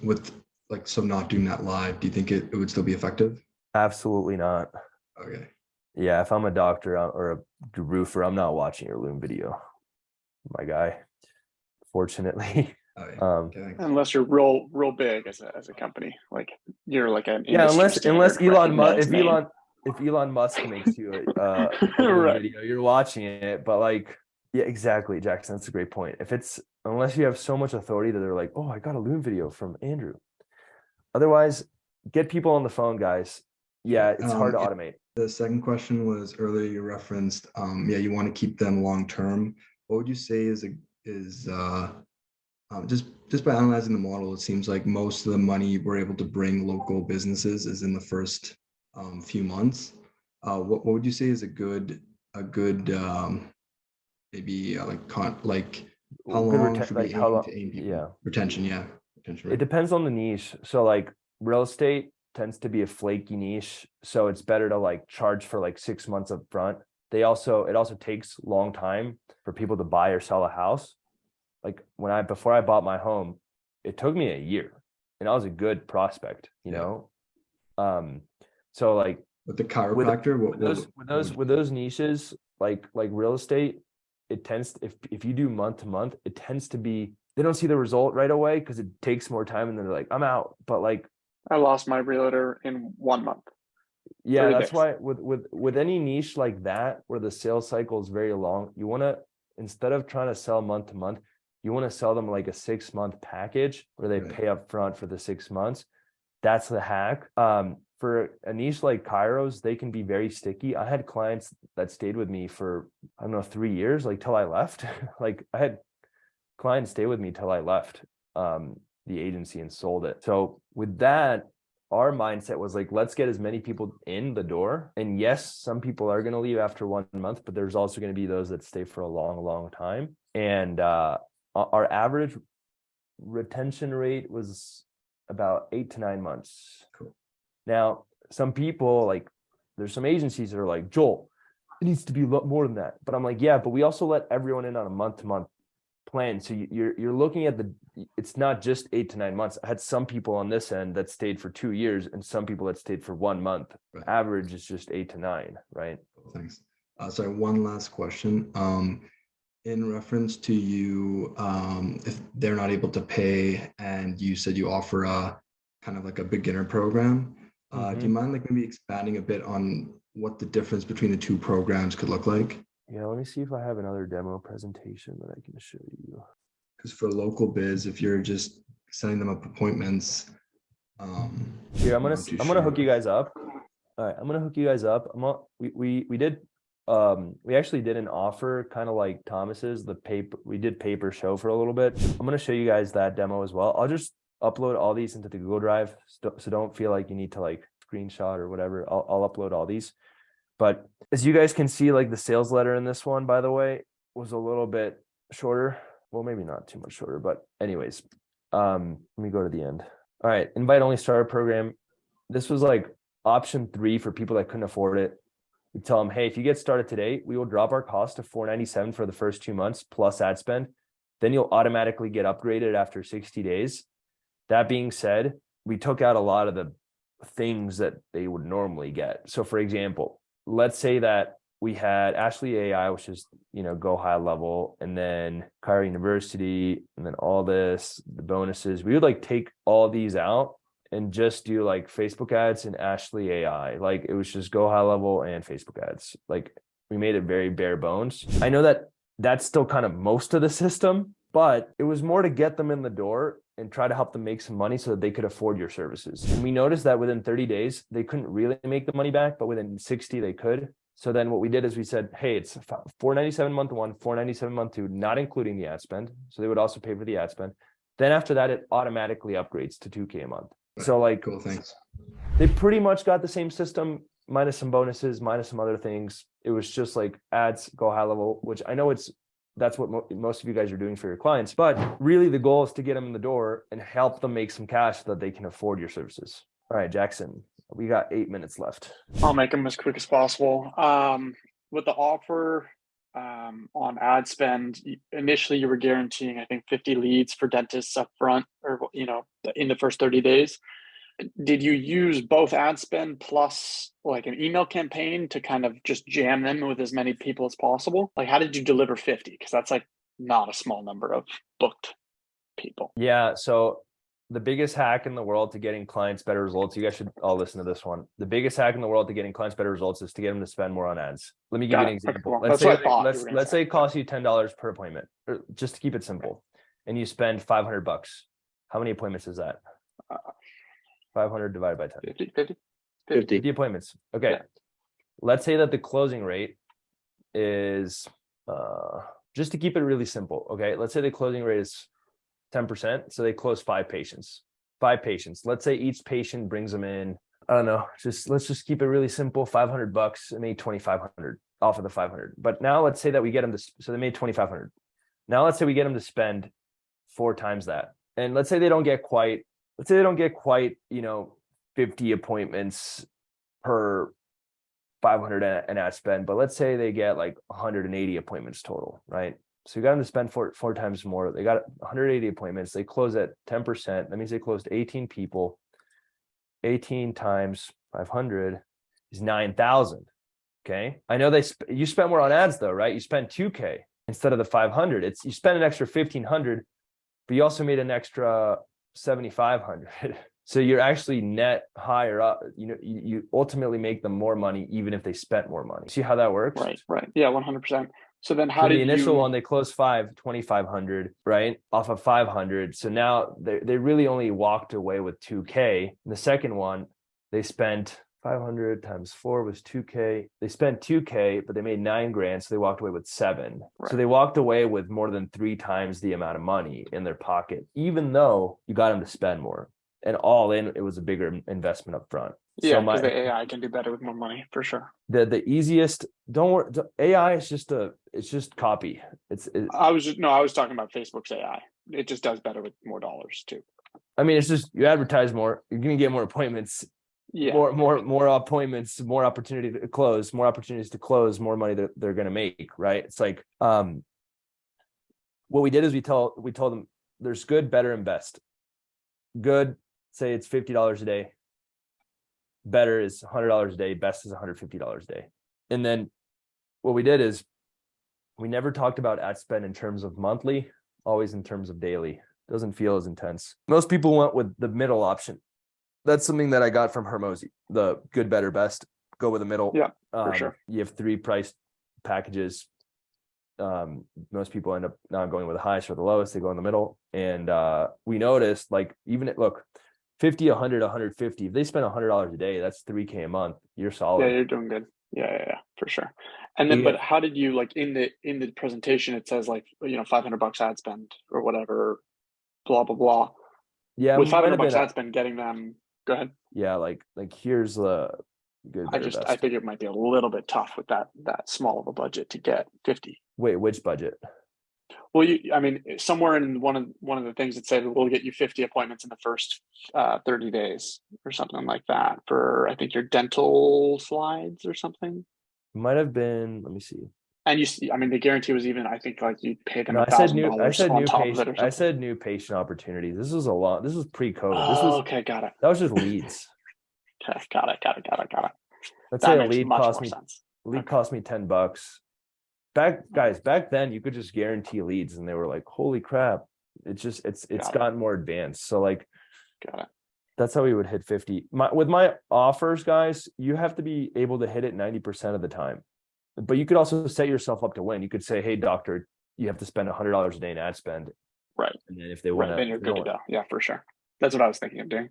with like, so not doing that live? Do you think it would still be effective? Absolutely not. Okay. Yeah, if I'm a doctor or a roofer, I'm not watching your Loom video, my guy. Fortunately. Okay, unless you're real big as a company, like you're like an unless Elon Musk, if Elon Musk makes you a right. video, you're watching it. But like, yeah, exactly, Jackson. That's a great point. Unless you have so much authority that they're like, oh, I got a Loom video from Andrew. Otherwise, get people on the phone, guys. Yeah, it's hard to automate. The second question was earlier you referenced, you want to keep them long term. What would you say is just by analyzing the model, it seems like most of the money we're able to bring local businesses is in the first few months. What would you say is a good maybe how long should we aim to aim people? Yeah, retention. Right. It depends on the niche. So like real estate tends to be a flaky niche, so it's better to like charge for like 6 months up front. It also takes a long time for people to buy or sell a house. Like before I bought my home, it took me a year, and I was a good prospect, you Yeah. know? So like With the chiropractor, with those niches, like real estate, it tends to, if you do month to month, it tends to be, they don't see the result right away because it takes more time, and then they're like, I'm out. But like, I lost my realtor in 1 month. yeah, 3 that's days. why with any niche like that where the sales cycle is very long, you want to, instead of trying to sell month to month, you want to sell them like a 6-month package where they Right. pay up front for the 6 months. That's the hack. For a niche like Kairos, they can be very sticky. I had clients that stayed with me for, I don't know, 3 years, like till I left. Like I had clients stay with me till I left the agency and sold it. So with that, our mindset was like, let's get as many people in the door. And yes, some people are going to leave after 1 month, but there's also going to be those that stay for a long, long time. And our average retention rate was about 8 to 9 months. Cool. Now, some people, like, there's some agencies that are like, Joel, it needs to be a lot more than that. But I'm like, yeah, but we also let everyone in on a month-to-month plan. So you're looking at it's not just 8 to 9 months. I had some people on this end that stayed for 2 years and some people that stayed for 1 month. Right. Average is just 8 to 9, right? Thanks. Sorry, one last question. In reference to you, if they're not able to pay, and you said you offer a kind of like a beginner program, do you mind like maybe expanding a bit on what the difference between the two programs could look like? Yeah, let me see if I have another demo presentation that I can show you. Because for local biz, if you're just setting them up appointments, here, I'm gonna hook you sure. guys up. All right, I'm gonna hook you guys up. We actually did an offer, kind of like Thomas's, we did paper show for a little bit. I'm gonna show you guys that demo as well. I'll just upload all these into the Google Drive, so don't feel like you need to like screenshot or whatever. I'll upload all these. But as you guys can see, like the sales letter in this one, by the way, was a little bit shorter. Well, maybe not too much shorter, but anyways, let me go to the end. All right, invite only starter program. This was like option 3 for people that couldn't afford it. We tell them, hey, if you get started today, we will drop our cost to $497 for the first 2 months plus ad spend. Then you'll automatically get upgraded after 60 days. That being said, we took out a lot of the things that they would normally get. So for example, let's say that we had Ashley AI, which is, go high level, and then Cairo University, and then all this, the bonuses. We would like take all these out and just do like Facebook ads and Ashley AI. Like it was just go high level and Facebook ads. Like we made it very bare bones. I know that that's still kind of most of the system, but it was more to get them in the door and try to help them make some money so that they could afford your services. And we noticed that within 30 days, they couldn't really make the money back, but within 60, they could. So then what we did is we said, hey, it's $497 month 1, $497 month 2, not including the ad spend. So they would also pay for the ad spend. Then after that, it automatically upgrades to $2K a month. So like, cool, thanks. They pretty much got the same system, minus some bonuses, minus some other things. It was just like ads, go high level, which I know that's what most of you guys are doing for your clients. But really the goal is to get them in the door and help them make some cash so that they can afford your services. All right, Jackson, we got 8 minutes left. I'll make them as quick as possible. With the offer on ad spend, initially you were guaranteeing, I think, 50 leads for dentists up front, or in the first 30 days. Did you use both ad spend plus like an email campaign to kind of just jam them with as many people as possible? Like, how did you deliver 50? Because that's like not a small number of booked people. Yeah. So the biggest hack in the world to getting clients better results, you guys should all listen to this one. The biggest hack in the world to getting clients better results is to get them to spend more on ads. Let me give you an example. Okay, well, Let's say it costs you $10 per appointment, or just to keep it simple, and you spend $500. How many appointments is that? 500 divided by 10. 50 appointments. Okay. Yeah. Let's say that the closing rate is, just to keep it really simple. Okay. Let's say the closing rate is 10%. So they close 5 patients. Let's say each patient brings them in, I don't know, let's just keep it really simple. $500 and made 2,500 off of the 500. But now let's say that we get them to, so they made 2,500. Now let's say we get them to spend 4 times that. And let's say they don't get quite, 50 appointments per 500 an ad spend, but let's say they get like 180 appointments total, right? So you got them to spend four times more. They got 180 appointments. They close at 10%. That means they closed 18 people. 18 times 500 is 9,000. Okay. I know you spent more on ads though, right? You spent 2K instead of the 500. You spent an extra 1,500, but you also made an extra 7,500. So you're actually net higher up. You ultimately make them more money, even if they spent more money. See how that works? Right. Yeah, 100%. So then how did the initial one, they closed 2,500, right? Off of 500. So now they really only walked away with 2K. The second one, they spent 500 times 4 was 2K. They spent 2K, but they made 9 grand. So they walked away with 7. Right. So they walked away with more than 3 times the amount of money in their pocket, even though you got them to spend more. And all in, it was a bigger investment up front. Yeah, because the AI can do better with more money for sure. The easiest, don't worry, AI is just copy. I was talking about Facebook's AI. It just does better with more dollars too. I mean, it's just, you advertise more, you're gonna get more appointments. Yeah. More appointments, more opportunities to close, more money that they're gonna make, right? It's like what we did is we told them there's good, better, and best. Good, say it's $50 a day. Better is $100 a day. Best is $150 a day. And then what we did is we never talked about ad spend in terms of monthly, always in terms of daily. Doesn't feel as intense. Most people went with the middle option. That's something that I got from Hermosi, the good, better, best. Go with the middle. Yeah, for sure. You have 3 price packages. Most people end up not going with the highest or the lowest. They go in the middle. And we noticed, like, look, 50, 100, 150. If they spend $100 a day, that's 3K a month. You're solid. Yeah, you're doing good. Yeah, for sure. And then, but how did you, like, in the presentation, it says like, $500 ad spend or whatever, blah blah blah. Yeah, with $500 ad spend, getting them. Go ahead. Yeah, like here's the good. I think it might be a little bit tough with that small of a budget to get 50. Wait, which budget? Well, somewhere in one of the things it said we'll get you 50 appointments in the first 30 days or something like that for, I think, your dental slides or something. Might have been. Let me see. And the guarantee was even, I think, like, you pay them $1,000 on top of it or something. I said new patient opportunities. This was a lot. This was pre-COVID. Oh, okay, got it. That was just leads. Okay, got it. Let's say a lead cost me $10. Back then you could just guarantee leads, and they were like, holy crap. It's gotten more advanced. So, like, got it. That's how we would hit 50. With my offers, guys, you have to be able to hit it 90% of the time. But you could also set yourself up to win. You could say, hey, doctor, you have to spend $100 a day in ad spend. Right. And then if they want then you're good to go. Yeah, for sure. That's what I was thinking of doing.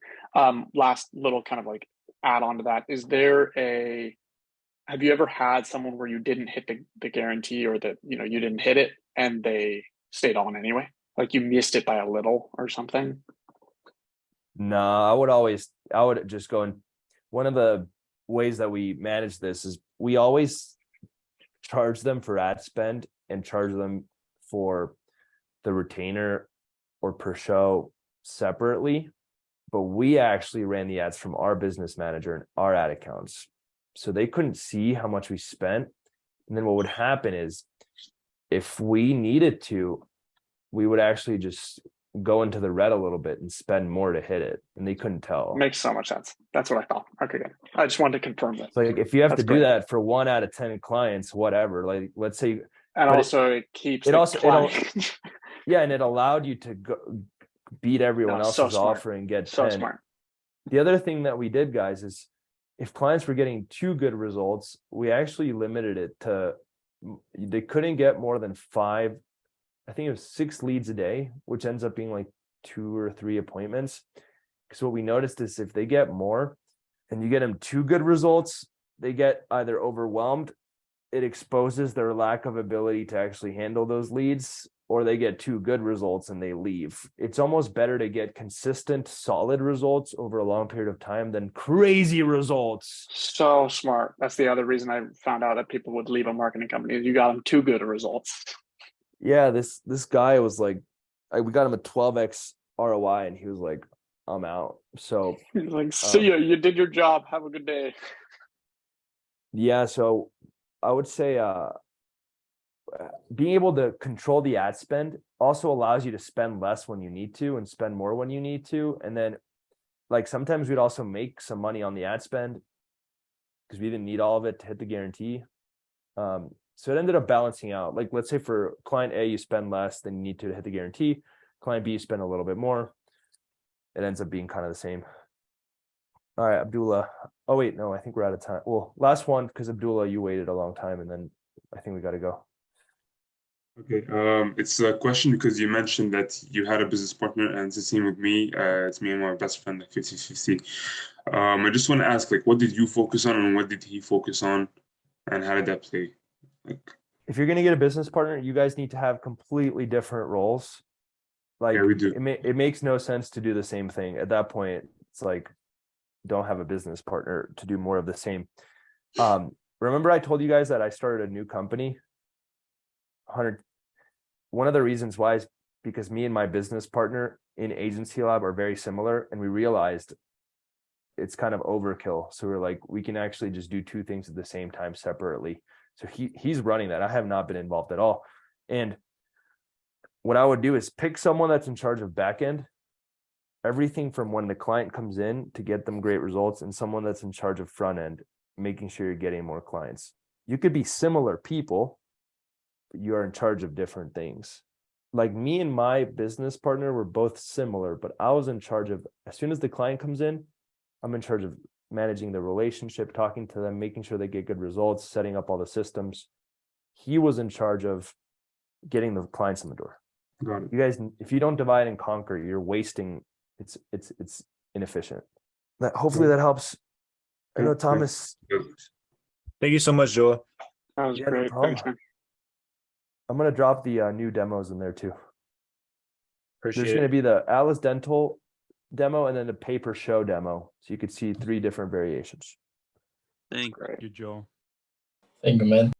Last little kind of like add on to that. Have you ever had someone where you didn't hit the guarantee, or that, you didn't hit it and they stayed on anyway? Like, you missed it by a little or something? No, I would just go in. One of the ways that we manage this is we always charge them for ad spend and charge them for the retainer or per show separately, but we actually ran the ads from our business manager and our ad accounts, so they couldn't see how much we spent. And then what would happen is, if we needed to, we would actually just go into the red a little bit and spend more to hit it, and they couldn't tell. Makes so much sense. That's what I thought. Okay, good. I just wanted to confirm that. So, like, if you have to do that for 1 out of 10 clients, whatever, like, let's say, and also it keeps yeah, and it allowed you to go beat everyone else's offer and get 10. So smart. The other thing that we did, guys, is if clients were getting 2 good results, we actually limited it to, they couldn't get more than 5. I think it was 6 leads a day, which ends up being like 2 or 3 appointments. Because what we noticed is, if they get more and you get them 2 good results, they get either overwhelmed, it exposes their lack of ability to actually handle those leads, or they get 2 good results and they leave. It's almost better to get consistent, solid results over a long period of time than crazy results. So smart. That's the other reason I found out that people would leave a marketing company. You got them 2 good results. Yeah, this guy was like, we got him a 12x ROI, and he was like, I'm out. So he's like, see ya, you did your job. Have a good day. Yeah, so I would say being able to control the ad spend also allows you to spend less when you need to and spend more when you need to. And then like sometimes we'd also make some money on the ad spend because we didn't need all of it to hit the guarantee. So it ended up balancing out. Like, let's say for client A, you spend less than you need to hit the guarantee. Client B, you spend a little bit more. It ends up being kind of the same. All right, Abdullah. Oh, wait, no, I think we're out of time. Well, last one, because Abdullah, you waited a long time, and then I think we got to go. Okay, it's a question because you mentioned that you had a business partner and it's the same with me. It's me and my best friend, like 50-50. I just want to ask, like, what did you focus on and what did he focus on, and how did that play? Like, if you're going to get a business partner, you guys need to have completely different roles. Like, yeah, we do. It makes no sense to do the same thing. At that point, it's like, don't have a business partner to do more of the same. Remember I told you guys that I started a new company? One of the reasons why is because me and my business partner in Agency Lab are very similar, and we realized it's kind of overkill. So we're like, we can actually just do two things at the same time separately. So he's running that. I have not been involved at all. And what I would do is pick someone that's in charge of backend, everything from when the client comes in to get them great results, and someone that's in charge of front end, making sure you're getting more clients. You could be similar people, but you are in charge of different things. Like me and my business partner were both similar, but I was in charge of, as soon as the client comes in, I'm in charge of managing the relationship, talking to them, making sure they get good results, setting up all the systems. He was in charge of getting the clients in the door. Got it. You guys, if you don't divide and conquer, you're wasting. It's inefficient. Hopefully that helps. I know, Thomas. Thank you so much, Joel. That was Yeah, no great. problem. Thanks, man. I'm gonna drop the new demos in there too. There's Appreciate gonna it. be the Alice Dental demo and then the paper show demo, so you could see 3 different variations. Thank Great. Good, Joel. Thank you, man.